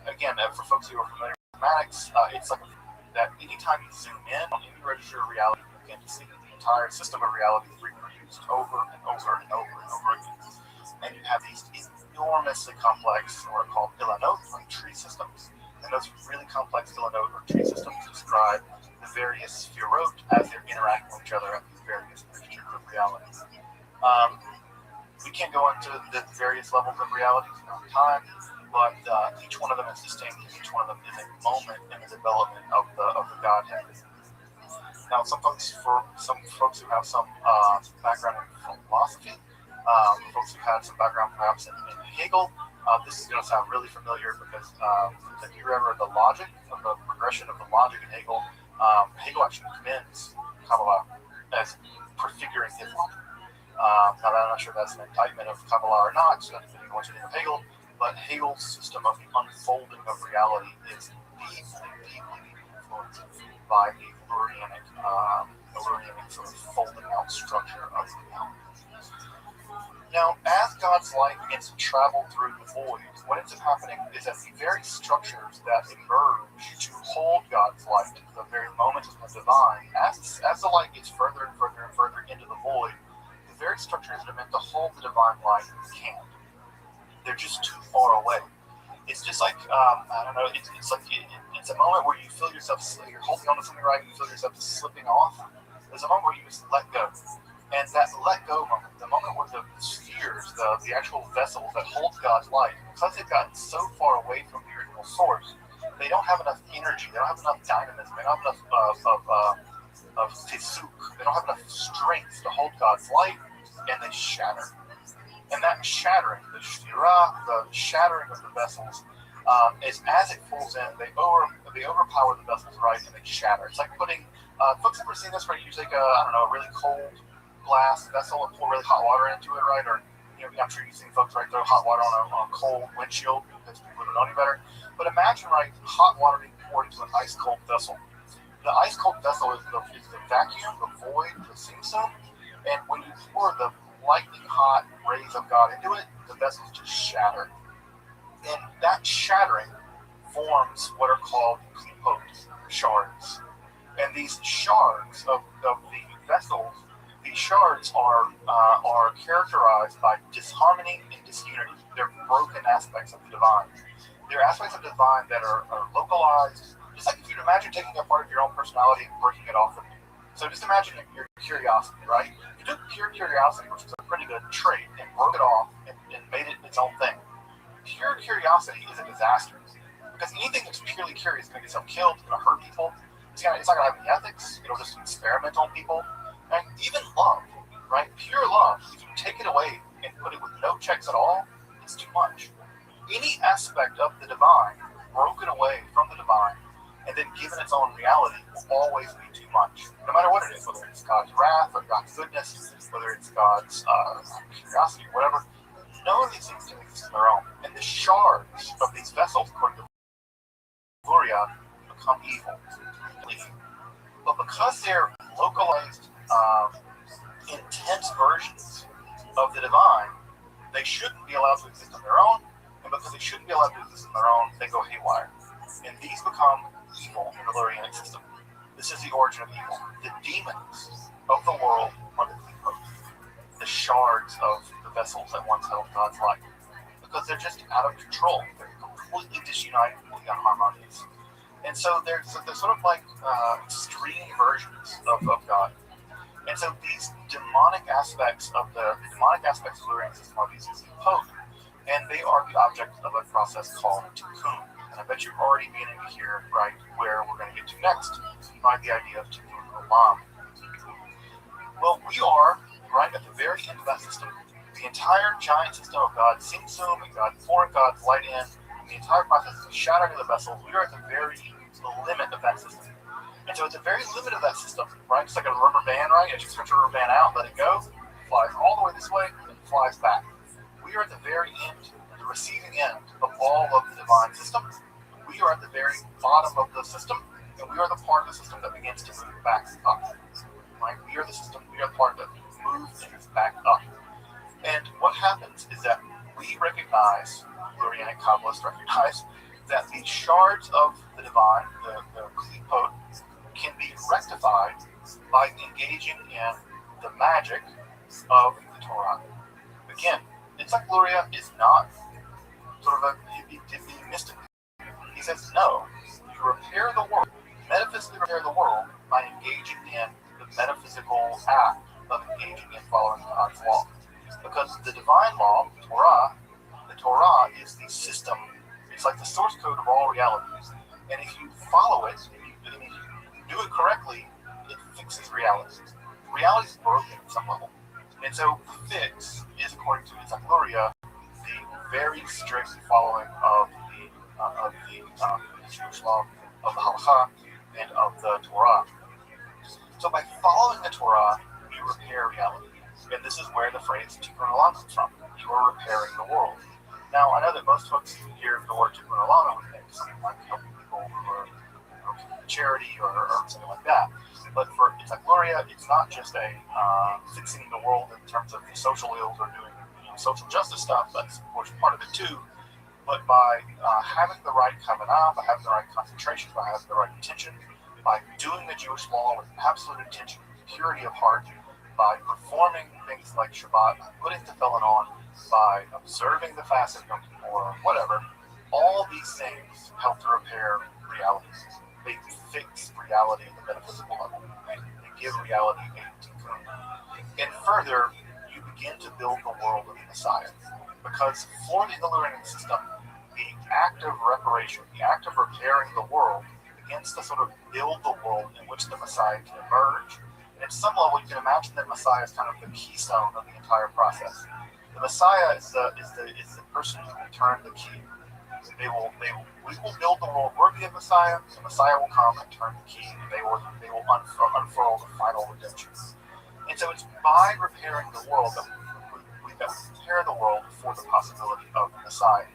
again, for folks who are familiar with mathematics, it's like that anytime you zoom in on any register of reality, you begin to see that the entire system of reality is reproduced over and over and over and over again. And you have these enormously complex, what are called ilanot, or tree systems. And those really complex ilanot, or tree systems, describe the various spherot as they're interacting with each other at these various registers of reality. We can't go into the various levels of reality in our time, but each one of them is distinct, and each one of them is a moment in the development of the Godhead. Now, some folks who have some background in philosophy, folks who had some background perhaps in Hegel, this is going to sound really familiar because if you remember the logic of the progression of the logic in Hegel, Hegel actually commends Kabbalah as prefiguring his logic. Now, I'm not sure if that's an indictment of Kabbalah or not, so depending on what you think of Hegel, but Hegel's system of the unfolding of reality is deeply influenced by the Lurianic sort of folding out structure of reality. Now, as God's light begins to travel through the void, what ends up happening is that the very structures that emerge to hold God's light, the very moment of the divine, as the light gets further and further and further into the void, the very structures that are meant to hold the divine light can't. They're just too far away. It's just like, I don't know, it's a moment where you feel yourself, you're holding on to something right, and you feel yourself slipping off. There's a moment where you just let go. And that let go moment, the moment where the spheres, the actual vessels that hold God's light, because they've gotten so far away from the original source, they don't have enough energy, they don't have enough dynamism, they don't have enough of tisuk, they don't have enough strength to hold God's light, and they shatter. And that shattering, the shtirah, the shattering of the vessels, is as it falls in, they overpower the vessels, right, and they shatter. It's like putting, folks ever seen this, right? You take a really cold glass vessel and pour really hot water into it, right? Or, I'm sure you've seen folks, right, throw hot water on a cold windshield because people don't know any better. But imagine, right, hot water being poured into an ice cold vessel. The ice cold vessel is the vacuum, the void, the simsum, and when you pour the lightning hot rays of God into it, the vessels just shatter. And that shattering forms what are called klipot, shards. And these shards of the vessels, these shards are characterized by disharmony and disunity. They're broken aspects of the divine. They're aspects of the divine that are localized, just like if you'd imagine taking a part of your own personality and breaking it off of you. So just imagine your curiosity, right? You took pure curiosity, which is a pretty good trait, and broke it off and made it its own thing. Pure curiosity is a disaster. Because anything that's purely curious is going to get yourself killed, it's going to hurt people, it's not going to have any ethics, it'll just experiment on people. And even love, right? Pure love, if you take it away and put it with no checks at all, it's too much. Any aspect of the divine, broken away from the divine, and then given its own reality, will always be too much. No matter what it is, whether it's God's wrath or God's goodness, whether it's God's curiosity, whatever, none of these things can exist on their own. And the shards of these vessels, according to Gloria, become evil. But because they're localized, intense versions of the divine, they shouldn't be allowed to exist on their own, and because they shouldn't be allowed to exist on their own, they go haywire. And these become evil in the Lurianic system. This is the origin of evil. The demons of the world are the shards of the vessels that once held God's light. Because they're just out of control. They're completely disunited, completely unharmonious. And so they're sort of like extreme versions of God. And so these demonic aspects of the Lurian system are these potent, and they are the object of a process called tikkun. And I bet you're already beginning to hear, right, where we're going to get to next, by the idea of tikkun olam. Well, we are right at the very end of that system. The entire giant system of God Tzimtzum and God pouring God's light in, the entire process of shattering of the vessels, we are at the very limit of that system. And so at the very limit of that system, right, it's like a rubber band, right? As you stretch a rubber band out, let it go, it flies all the way this way, and it flies back. We are at the very end, the receiving end of all of the divine system. We are at the very bottom of the system, and we are the part of the system that begins to move back up. Right? We are the system, we are the part that moves things back up. And what happens is that we recognize, Lurianic Kabbalists recognize, that the shards of the divine, the klipot, can be rectified by engaging in the magic of the Torah. Again, Itzhak Luria is not sort of a hippie mystic. He says, no, you repair the world, metaphysically repair the world by engaging in the metaphysical act of engaging in following God's law. Because the divine law, the Torah is the system. It's like the source code of all realities. And if you follow it, and if you do it correctly, it fixes reality. Reality is broken at some level. And so the fix is, according to Itzhak Luria, the very strict following of the Jewish law, of the Halakha, and of the Torah. So by following the Torah, you repair reality. And this is where the phrase tikkun olam comes from. You are repairing the world. Now, I know that most folks hear the word tikkun olam and think something like helping people who are charity or something like that. But for Itzhak Luria, it's not just a fixing the world in terms of the social ills or doing social justice stuff. That's, of course, part of it too. But by having the right kavanah, by having the right concentration, by having the right intention, by doing the Jewish law with absolute intention, purity of heart, by performing things like Shabbat, putting tefillin on, by observing the fast of Yom Kippur, or whatever, all these things help to repair reality. They fix reality at the metaphysical level. They give reality a tikkun. And further, you begin to build the world of the Messiah. Because for the Lurianic system, the act of reparation, the act of repairing the world, begins to sort of build the world in which the Messiah can emerge. And at some level, you can imagine that Messiah is kind of the keystone of the entire process. The Messiah is the person who will turn the key. We will build the world worthy of Messiah. The Messiah will come and turn the key, and they will unfurl the final redemption. And so it's by repairing the world that we prepare the world for the possibility of the Messiah.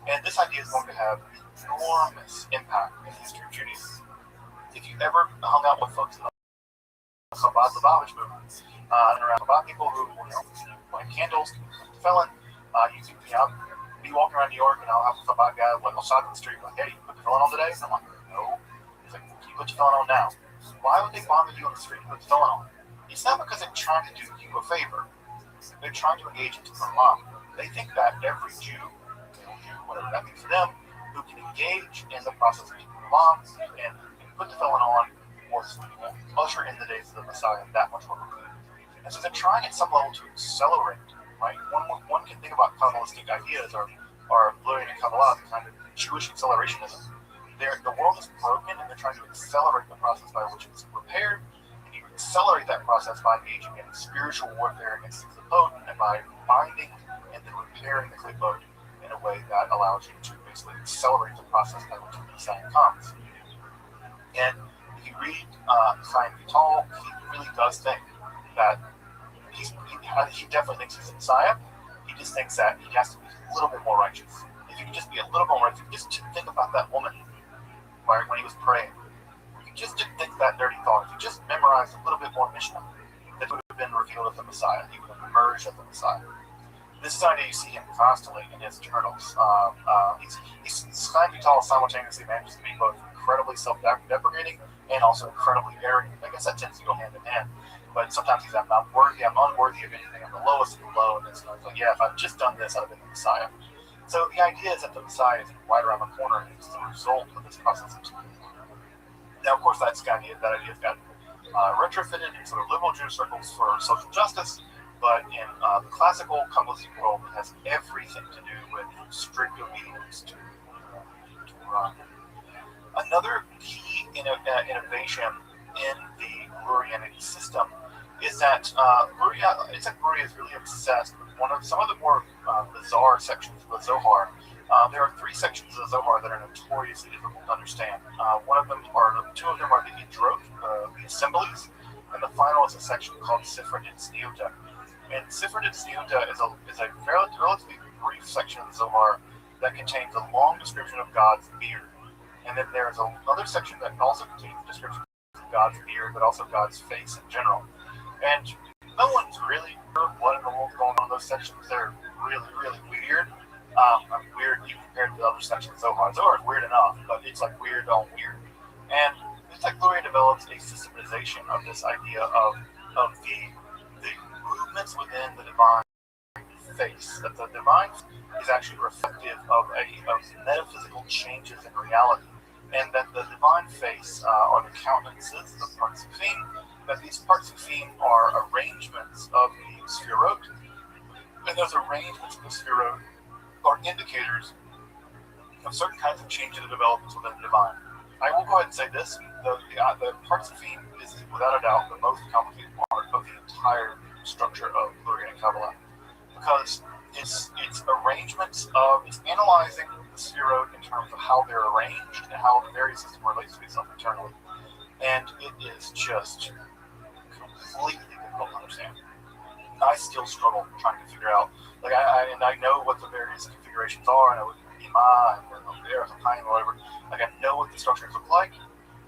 And this idea is going to have enormous impact in the history of Judaism. If you ever hung out with folks in the Chabad Lubavitch movement, and around Chabad people who light candles, felon, you can be be walking around New York and I'll have some guy like I'll stop in the street like, hey, you put your phone on today? And I'm like, no. He's like, can you put your phone on now? Why would they bother you on the street to put your phone on? It's not because they're trying to do you a favor. They're trying to engage into Islam. They think that every Jew, whatever that means to them, who can engage in the process of Islam and put the phone on will usher in the days of the Messiah that much more quickly. And so they're trying at some level to accelerate, right? One can think about Kabbalistic ideas or learning in Kabbalah, the kind of Jewish accelerationism. The world is broken and they're trying to accelerate the process by which it's repaired. And you accelerate that process by engaging in spiritual warfare against the Klipot and by binding and then repairing the Klipot in a way that allows you to basically accelerate the process by which the Messiah comes. And if you read Chaim Vital, he really does think that he definitely thinks he's a Messiah. He just thinks that he has to be a little bit more righteous. If you can just be a little bit more righteous, if you just think about that woman, right, when he was praying, if you just didn't think that dirty thought, if you just memorized a little bit more Mishnah, that would have been revealed as the Messiah. He would have emerged as the Messiah. This is an idea you see him constantly in his journals. Chaim Vital simultaneously manages to be both incredibly self-deprecating and also incredibly arrogant. I guess that tends to go hand in hand. But sometimes he's, I'm not worthy, I'm unworthy of anything, I'm the lowest of the low, and it's like, yeah, if I'd just done this, I'd have been the Messiah. So the idea is that the Messiah is right around the corner, and it's the result of this process of time. Now, of course, that idea's got retrofitted in sort of liberal Jewish circles for social justice, but in the classical Kabbalistic world, it has everything to do with strict obedience to Torah. Another key innovation in the Lurianic system is that Luria is really obsessed with some of the more bizarre sections of the Zohar. There are 3 sections of the Zohar that are notoriously difficult to understand. Two of them are the Idrot, the assemblies, and the final is a section called Sifra Tzniuta. And Sifra Tzniuta is a relatively brief section of the Zohar that contains a long description of God's beard. And then there's another section that also contains a description of God's beard, but also God's face in general. And no one's really sure what in the world's going on in those sections. They're really, really weird. Weird even compared to the other sections of Zohar. Zohar is weird enough, but it's like weird on weird. And it's like Luria develops a systematization of this idea of the movements within the divine face. That the divine is actually reflective of metaphysical changes in reality. And that the divine face are the countenances, the parts of Fim, that these parts of Fim are arrangements of the Sphirot, and those arrangements of the Sphirot are indicators of certain kinds of changes and developments within the divine. I will go ahead and say this, the parts of Fim is without a doubt the most complicated part of the entire structure of Lurianic Kabbalah, because it's analyzing the Sphirot in terms of how they're arranged and how the various system relates to itself internally. And it is just completely difficult to understand. I still struggle trying to figure out, I know what the various configurations are, I know what Ima and Chaim or whatever, I know what the structures look like,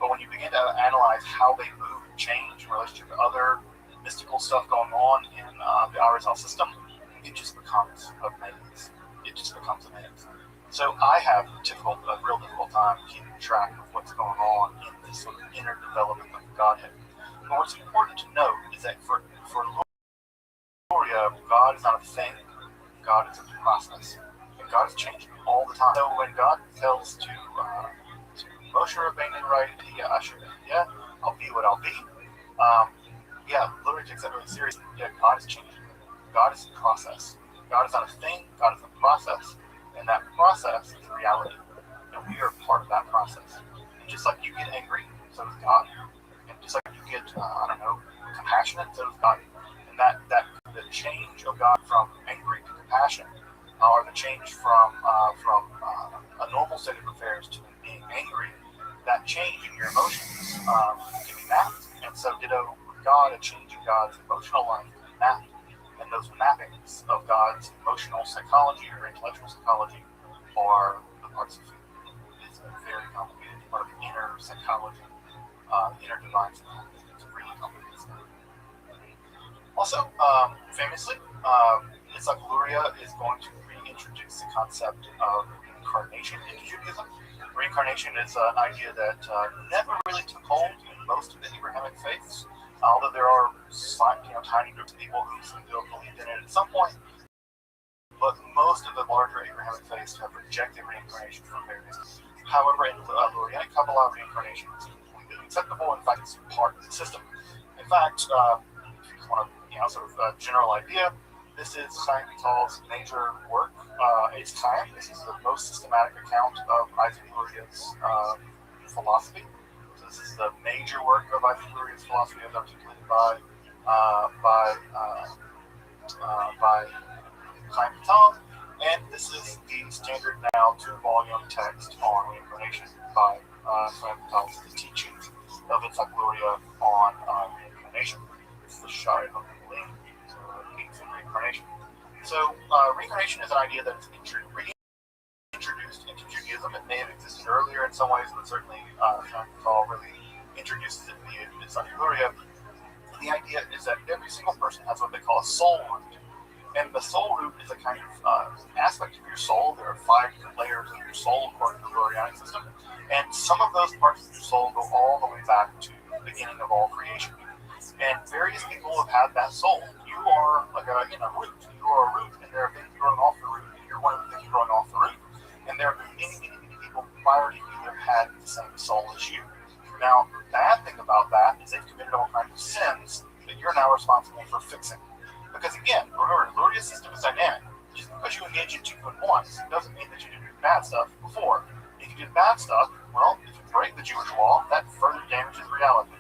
but when you begin to analyze how they move and change in relationship to other mystical stuff going on in the Arizal system, it just becomes a maze. It just becomes a maze. So I have a real difficult time keeping track of what's going on in this sort of inner development of the Godhead. But what's important to note is that for Luria, God is not a thing. God is a process. And God is changing all the time. So when God tells to Moshe Rabbeinu, right, I'll be what I'll be. Luria takes that really seriously. God is changing. God is a process. God is not a thing. God is a process. And that process is reality. And we are part of that process. And just like you get angry, so does God. And just like you get, compassionate, so does God. And that the change of God from angry to compassion, or the change from a normal state of affairs to being angry, that change in your emotions can be mapped. And so ditto with God, a change in God's emotional life can be mapped. And those mappings of God's emotional psychology or intellectual psychology are the parts of it. It's a very complicated part of the inner psychology, inner divine psychology. It's a really complicated stuff. Also, famously, it's like Luria is going to introduced the concept of reincarnation into Judaism. Reincarnation is an idea that never really took hold in most of the Abrahamic faiths, although there are tiny groups of people who still believed in it at some point. But most of the larger Abrahamic faiths have rejected reincarnation for various reasons. However, in the Lurianic Kabbalah, reincarnation is completely acceptable. In fact, it's part of the system. In fact, if you just want a general idea, this is Chaim Vital's major work. Its time. This is the most systematic account of Isaac Luria's philosophy. So this is the major work of Isaac Luria's philosophy as articulated by Chaim Vital, and this is the standard now 2-volume text on reincarnation by Chaim Vital's The Teachings of Isaac Luria on reincarnation. This is the Shai of the reincarnation. So reincarnation is an idea that is reintroduced into Judaism. It may have existed earlier in some ways, but certainly Chaim Vital really introduces it via Isaac Luria. The idea is that every single person has what they call a soul root. And the soul root is a kind of aspect of your soul. There are 5 different layers of your soul according to the Lurianic system. And some of those parts of your soul go all the way back to the beginning of all creation. And various people have had that soul. You are like a root. You are a root, and there are things growing off the root, and you're one of the things growing off the root. And there are many people prior to you that have had the same soul as you. Now, the bad thing about that is they've committed all kinds of sins that you're now responsible for fixing. Because again, remember, the Luria's system is dynamic. Just because you engage in tikkun once doesn't mean that you didn't do bad stuff before. If you did bad stuff, well, if you break the Jewish law, that further damages reality.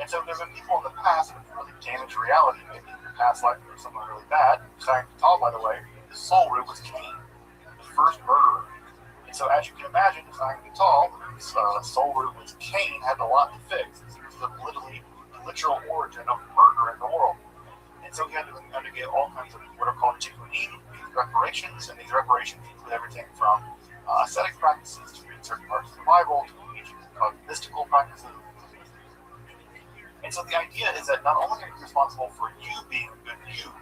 And so there have been people in the past that have really damaged reality. Maybe in your past life there was something really bad. Chaim Vital, by the way, his soul root was Cain, the first murderer. And so as you can imagine, Chaim Vital, whose soul root was Cain, had a lot to fix. This was the literal origin of murder in the world. And so he had to undergo all kinds of what are called tikkunim, reparations, and these reparations include everything from ascetic practices to read certain parts of the Bible to engage in mystical practices. And so the idea is that not only are you responsible for you being a good you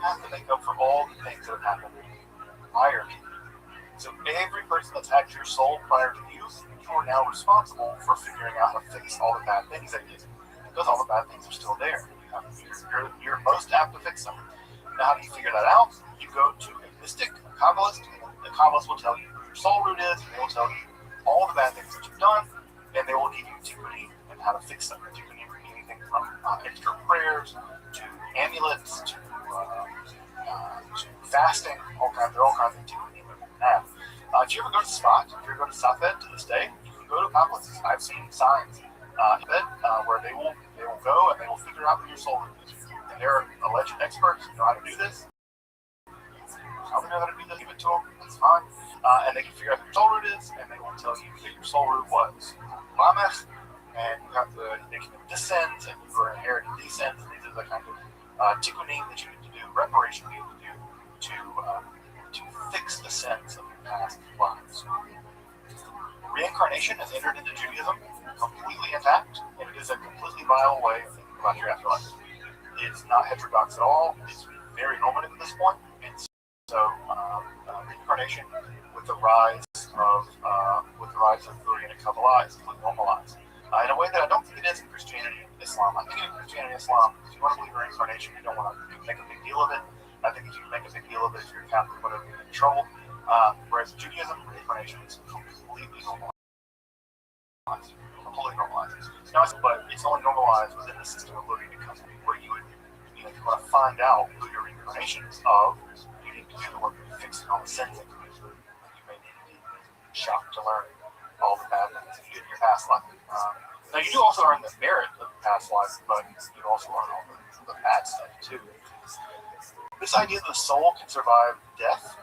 have to make up for all the things that have happened prior to you. So every person that's had your soul prior to you are now responsible for figuring out how to fix all the bad things that you did, because all the bad things are still there. You're most apt to fix them. Now, how do you figure that out? You go to a mystic, a Kabbalist, and the Kabbalists will tell you who your soul root is, and they will tell you all the bad things that you've done, and they will give you tikkunim and how to fix them. Tikkunim can be anything from extra prayers to amulets to fasting. There are all kinds of tikkunim that you can have. If you ever go to Sfat, if you ever go to Safed to this day, you can go to Kabbalists. I've seen signs where they will go and they will figure out who your soul root is. And they're alleged experts who know how to do this. How they know how to do this, give it to them, that's fine. And they can figure out who your soul root is, and they will tell you that your soul root was Lamech, and you have to make this sins, and you are inheriting these sins, and these are the kind of tikkunim that you need to do, reparation you need to do to fix the sins of your past lives. Reincarnation has entered into Judaism completely intact, and it is a completely viable way of thinking about your afterlife. It's not heterodox at all. It's very normative at this point, and so reincarnation, with the rise of Lurianic Kabbalah, is completely normalized in a way that I don't think it is in Christianity and Islam. I think in Christianity and Islam, if you want to believe in reincarnation, you don't want to make a big deal of it. I think if you make a big deal of it, if you're a Catholic, whatever, you're in trouble. Whereas in Judaism, reincarnation is completely normalized. Now, but it's only normalized within the system of Lurianic Kabbalah, where you would, if you want to find out who your reincarnation is of, you need to do the work of fixing all the sins that you may be shocked to learn all the bad things that you did in your past life. Now, you do also learn the merit of the past life, but you also learn all the bad stuff too. This idea that the soul can survive death,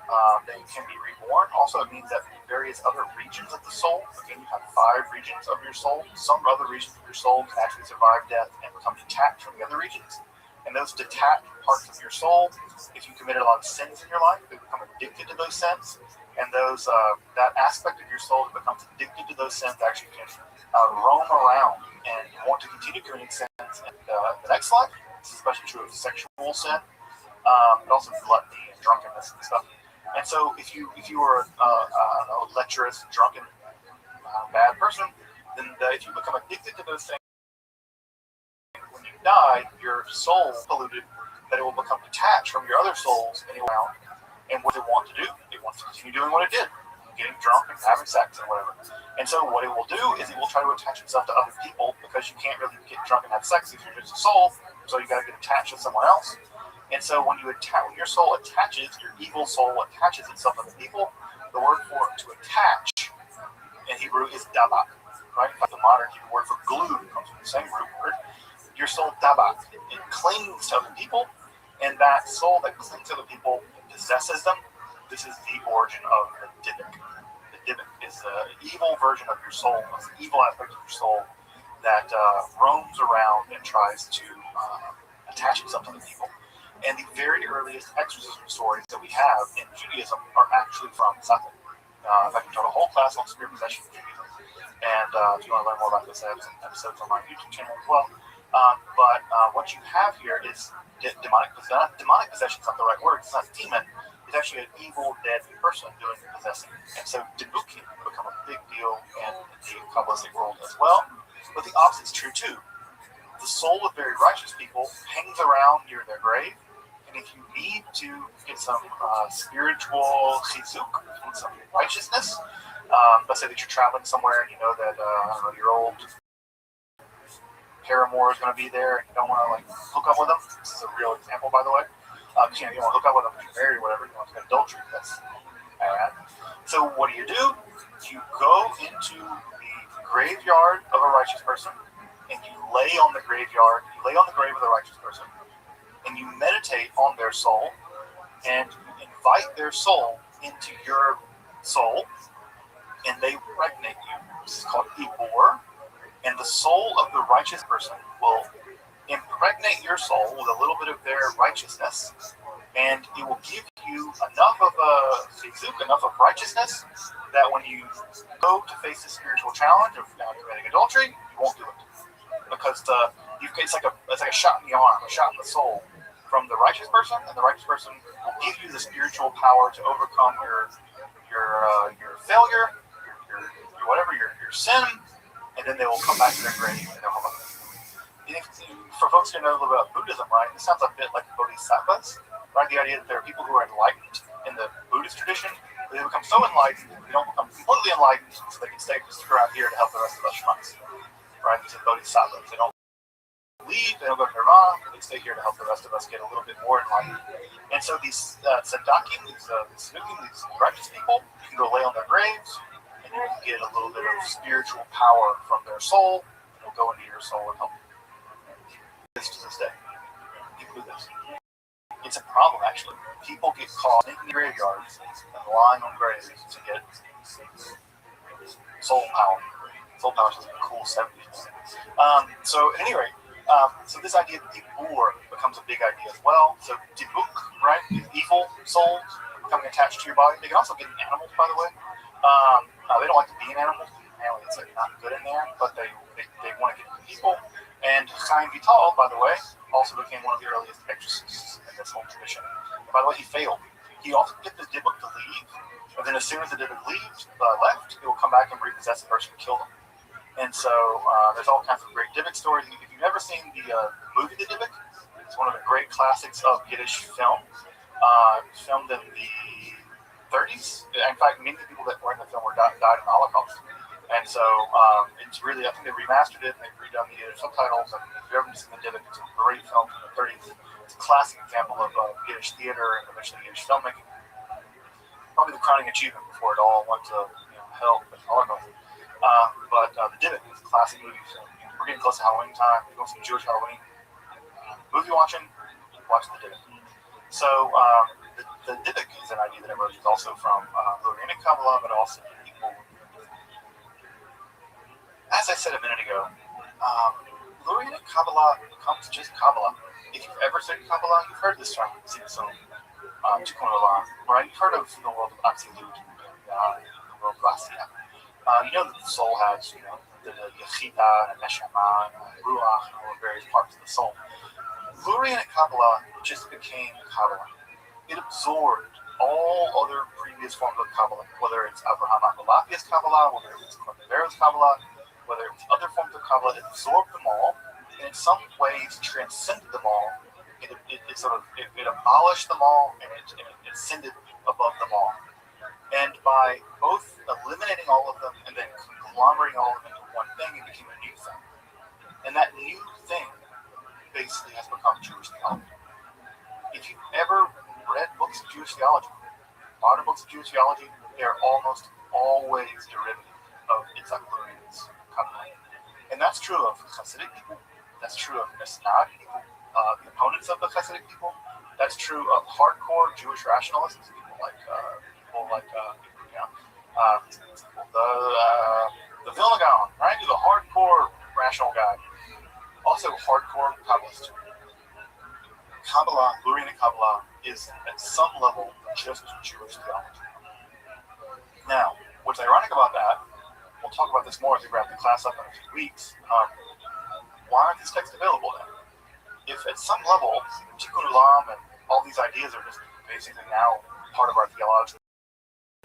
that it can be reborn, also it means that various other regions of the soul, again, you have 5 regions of your soul. Some other regions of your soul can actually survive death and become detached from the other regions. And those detached parts of your soul, if you committed a lot of sins in your life, they become addicted to those sins. And those that aspect of your soul that becomes addicted to those sins actually can roam around and want to continue committing sins in the next life. This is especially true of sexual sin, but also gluttony and drunkenness and stuff. And so if you were a lecherous, drunken, bad person, then if you become addicted to those things, when you die, your soul polluted, that it will become detached from your other souls and around. And what it wants to do, it wants to continue doing what it did, getting drunk and having sex and whatever. And so what it will do is it will try to attach itself to other people, because you can't really get drunk and have sex if you're just a soul. So you got to get attached to someone else. And so when your soul attaches, your evil soul attaches itself to the people. The word for it to attach in Hebrew is dabak, right? In fact, the modern Hebrew word for glue comes from the same root word. Your soul dabak, it clings to other people, and that soul that clings to other people possesses them. This is the origin of the Dybbuk. The Dybbuk is the evil version of your soul, it's the evil aspect of your soul that roams around and tries to attach itself to the people. And the very earliest exorcism stories that we have in Judaism are actually from Satan. In fact, we taught a whole class on spirit possession in Judaism. And if you want to learn more about this, I have some episodes on my YouTube channel as well. But what you have here is demonic possession. Demonic possession is not the right word. It's not a demon. It's actually an evil, dead person doing the possessing. And so Dybbuk can become a big deal in the Kabbalistic world as well. But the opposite is true too. The soul of very righteous people hangs around near their grave. And if you need to get some spiritual chizuk, some righteousness, let's say that you're traveling somewhere and you know that your old paramour is going to be there and you don't want to hook up with them. This is a real example, by the way. You don't want to hook up with them if you're married or whatever. You want to commit adultery. That's bad. So what do? You go into the graveyard of a righteous person and you lay on the grave of the righteous person, and you meditate on their soul, and you invite their soul into your soul, and they impregnate you. This is called ibor, and the soul of the righteous person will impregnate your soul with a little bit of their righteousness, and it will give you enough of a chizuk, enough of righteousness, that when you go to face the spiritual challenge of committing adultery, you won't do it. Because it's like a shot in the arm, a shot in the soul from the righteous person, and the righteous person will give you the spiritual power to overcome your failure, your sin, and then they will come back to their grave and they'll come up. For folks who know a little bit about Buddhism, right, this sounds a bit like bodhisattvas, right? The idea that there are people who are enlightened in the Buddhist tradition, but they become so enlightened, they don't become completely enlightened, so they can stay around here to help the rest of us schmucks, right? These are bodhisattvas. They don't leave, they don't go to nirvana, but they stay here to help the rest of us get a little bit more enlightened. And so these tzaddakim, these righteous people, you can go lay on their graves, and you can get a little bit of spiritual power from their soul, and it'll go into your soul and help you. This to this day. People do this. It's a problem, actually. People get caught in graveyards and lying on graves to get soul power. Soul power is a cool 70s. So at any rate, so this idea of ibor becomes a big idea as well. So Dybbuk, right, is evil souls becoming attached to your body. They can also get in animals, by the way. They don't like to be in animals. Apparently it's not good in there, but they want to get in people. And Chaim Vital, by the way, also became one of the earliest exorcists in this whole tradition. And by the way, he failed. He also get the Dybbuk to leave, and then as soon as the Dybbuk left, he will come back and repossess the person and kill them. And so there's all kinds of great Dybbuk stories. If you've never seen the movie The Dybbuk, it's one of the great classics of Yiddish film. Filmed in the 30s. In fact, many of the people that were in the film died in the Holocaust. And so it's really, I think they remastered it and they've redone the subtitles. And if you've ever seen The Dybbuk, it's a great film from the 30s. It's a classic example of Yiddish theater and eventually Yiddish filmmaking. Probably the crowning achievement before it all went to hell and Holocaust. But The Dybbuk is a classic movie. So we're getting close to Halloween time. We're going to some Jewish Halloween movie watching. Watch The Dybbuk. So the Dybbuk is an idea that emerges also from Lorrainic Kabbalah, but also equal. As I said a minute ago, Lorrainic Kabbalah becomes just Kabbalah. If you've ever studied Kabbalah, you've heard this term, Tikkun Olam, right? You've heard of the world of Atzilut, the world of Asiya. You know that the soul has, the Yechida, and Neshama, and Ruach, and all the various parts of the soul. Lurianic Kabbalah just became Kabbalah. It absorbed all other previous forms of Kabbalah, whether it's Abraham Abulafia's Kabbalah, whether it's Cordovero's Kabbalah, whether it's other forms of Kabbalah, it absorbed them all, and in some ways transcended them all. It abolished them all, and it ascended above them all. And by both eliminating all of them and then conglomerating all of them into one thing, it became a new thing. And that new thing basically has become Jewish theology. If you've ever read books of Jewish theology, modern books of Jewish theology, they are almost always derivative of Yitzhak Lurin's Kabbalah. And that's true of Hasidic people. That's true of Messianic people, the opponents of the Hasidic people. That's true of hardcore Jewish rationalists, people like the Vilna Gaon, right? He's a hardcore rational guy. Also hardcore Kabbalists. Kabbalah, Lurianic Kabbalah, is at some level just Jewish theology. Now, what's ironic about that, we'll talk about this more as we wrap the class up in a few weeks, why aren't these texts available then? If at some level, Tikkun Olam and all these ideas are just basically now part of our theological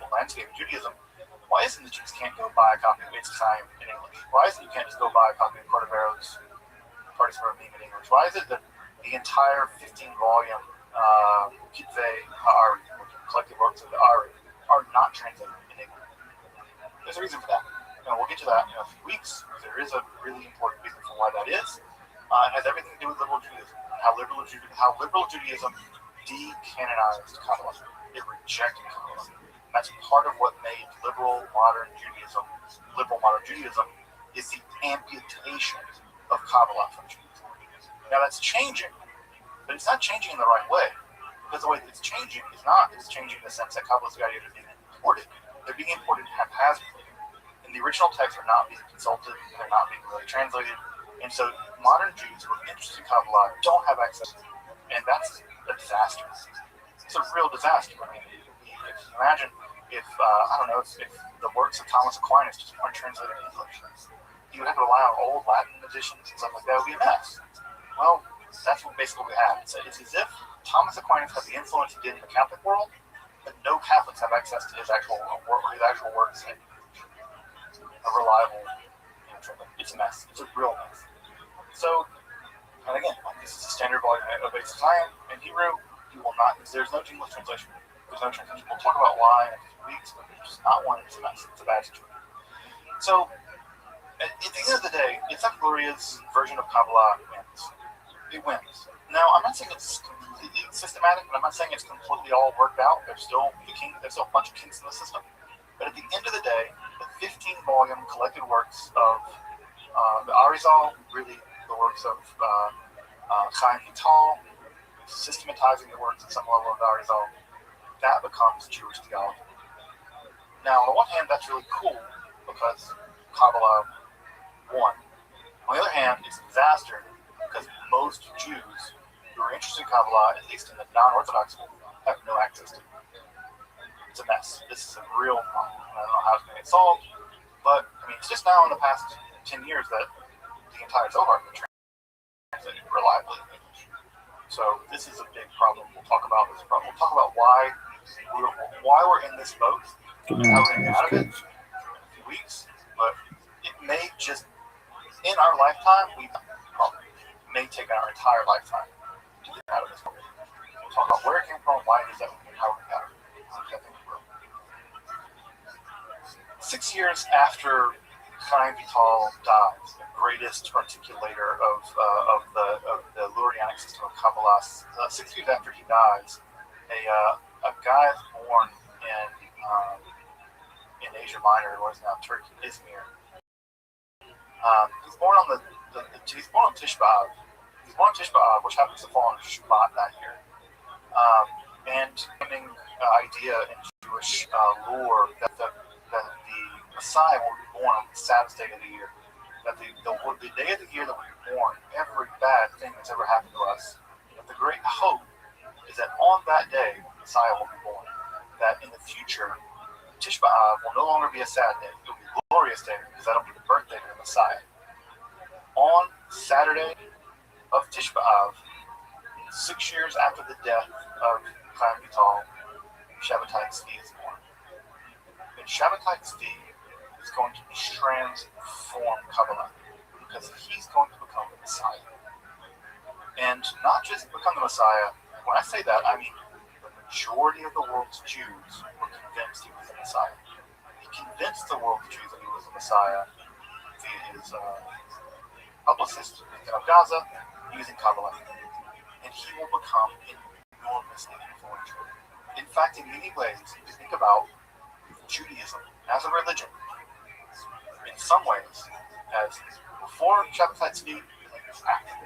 landscape of Judaism, why is it that you just can't go buy a copy of Eitz Chaim in English? Why is it you can't just go buy a copy of Cordovero's Parties for Rabbi in English? Why is it that the entire 15-volume Kitvei Ha'ari, collected works of the Ari, are not translated in English? There's a reason for that. And we'll get to that in a few weeks. There is a really important reason for why that is. It has everything to do with liberal Judaism. How liberal Judaism decanonized Kabbalah. It rejected Kabbalah. And that's part of what made liberal modern Judaism is the amputation of Kabbalah from Judaism. Now that's changing, but it's not changing in the right way. Because the way it's changing is changing in the sense that Kabbalah's ideas are being imported. They're being imported haphazardly. And the original texts are not being consulted, they're not being really translated. And so modern Jews who are interested in Kabbalah don't have access to it. And that's a disaster. It's a real disaster. I mean, imagine if the works of Thomas Aquinas just weren't translated in English. You would have to rely on old Latin editions and stuff like that. It would be a mess. Well, that's what basically we have. It's as if Thomas Aquinas had the influence he did in the Catholic world, but no Catholics have access to his actual works in a reliable translation. It's a mess. It's a real mess. So, and again, this is a standard volume of Eitz Chaim in Hebrew. You will not. There's no English translation. There's no translation. We'll talk about why in a few weeks, but there's just not one. It's a mess. It's a bad situation. So, at the end of the day, Yitzhak Luria's version of Kabbalah wins. It wins. Now, I'm not saying it's completely systematic, but I'm not saying it's completely all worked out. There's still a bunch of kinks in the system. But at the end of the day, the 15-volume collected works of the Arizal, really the works of Chaim Vital, systematizing the works at some level of the Arizal, that becomes Jewish theology. Now, on the one hand, that's really cool because Kabbalah won. On the other hand, it's a disaster because most Jews who are interested in Kabbalah, at least in the non-Orthodox world, have no access to it. It's a mess. This is a real problem. I don't know how it's going to get solved, but I mean, it's just now in the past 10 years that the entire Zohar has been translated reliably in English. So this is a big problem. We'll talk about this problem. We'll talk about why we're in this boat, how we're going to get out of it in a few weeks, but it may just, in our lifetime, it may take our entire lifetime to get out of this boat. We'll talk about where it came from, why it is that, and how we got out of it. 6 years after Chaim Vital dies, the greatest articulator of the Lurianic system of Kabbalah, 6 years after he dies, a guy is born in Asia Minor, what is now Turkey, Izmir. He's born on Tish B'Av. He's born on Tish B'Av, which happens to fall on Shabbat that year. And the idea in Jewish lore that the Messiah will be born on the Sabbath day of the year. That the day of the year that we're born, every bad thing that's ever happened to us, that the great hope is that on that day, the Messiah will be born. That in the future, Tish B'Av will no longer be a sad day. It will be a glorious day because that'll be the birthday of the Messiah. On Saturday of Tish B'Av, 6 years after the death of Chaim Vital, Shabbatai Tzvi is born. And Shabbatai Tzvi is going to transform Kabbalah because he's going to become the Messiah. And not just become the Messiah. When I say that, I mean the majority of the world's Jews were convinced he was the Messiah. He convinced the world's Jews that he was the Messiah via his publicist of Gaza using Kabbalah. And he will become enormously influential. In fact, in many ways, if you think about Judaism as a religion, in some ways, as before Shabbatai Tzvi, after.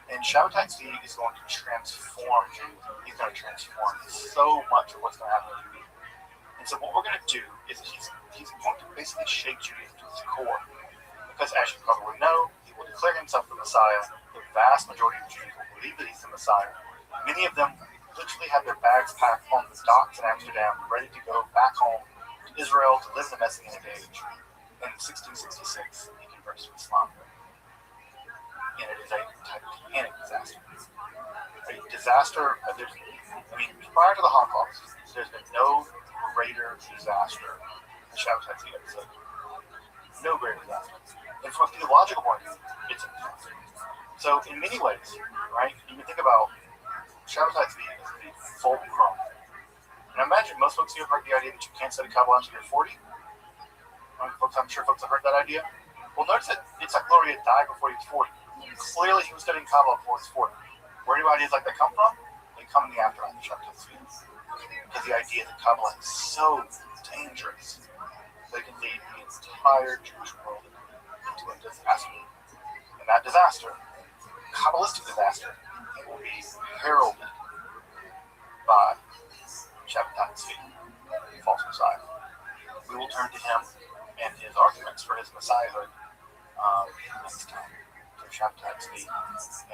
And Shabbatai Tzvi is going to transform Judaism. He's going to transform so much of what's going to happen in Judaism. And so what we're going to do is he's going to basically shake Judaism to its core. Because as you probably know, he will declare himself the Messiah. The vast majority of Jews will believe that he's the Messiah. Many of them literally have their bags packed on the docks in Amsterdam, ready to go back home to Israel to live in the Messianic age. In 1666, he converts to Islam. And it is a titanic disaster. A disaster, prior to the Holocaust, there's been no greater disaster than Shabbatai Tzvi episode. No greater disaster. And from a theological point of view, it's a disaster. So in many ways, right, you can think about Shabbatai Tzvi as the fulcrum. And I imagine most folks here have heard the idea that you can't study Kabbalah until you're 40. I'm sure folks have heard that idea. Well, notice that it's like Gloria died before he was 40. Clearly, he was studying Kabbalah before he was 40. Where do ideas like that come from? They come in the afterlife of Shabbatai Tzvi. Because the idea that Kabbalah is so dangerous, they can lead the entire Jewish world into a disaster. And that disaster, Kabbalistic disaster, will be heralded by Shabbatai Tzvi, the false Messiah. We will turn to him and his arguments for his messiahhood next time. So Shabbatai Tzvi,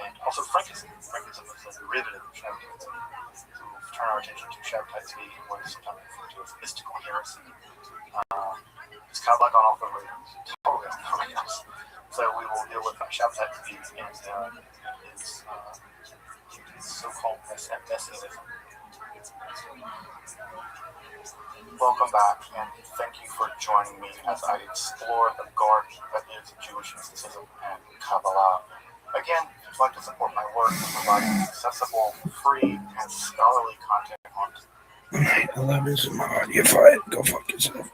and also Frankism. Frankism is a derivative of Shabbatai Tzvi. So we'll turn our attention to Shabbatai Tzvi and what is sometimes referred to as mystical heresy. It's kind of like on off the rails. Totally off the rails. So we will deal with Shabbatai Tzvi and his so-called messianism. Welcome back, and thank you for joining me as I explore the garden that is Jewish mysticism and Kabbalah. Again, if you'd like to support my work in providing accessible, free, and scholarly content on Alright, 11's my audio file. Go fuck yourself.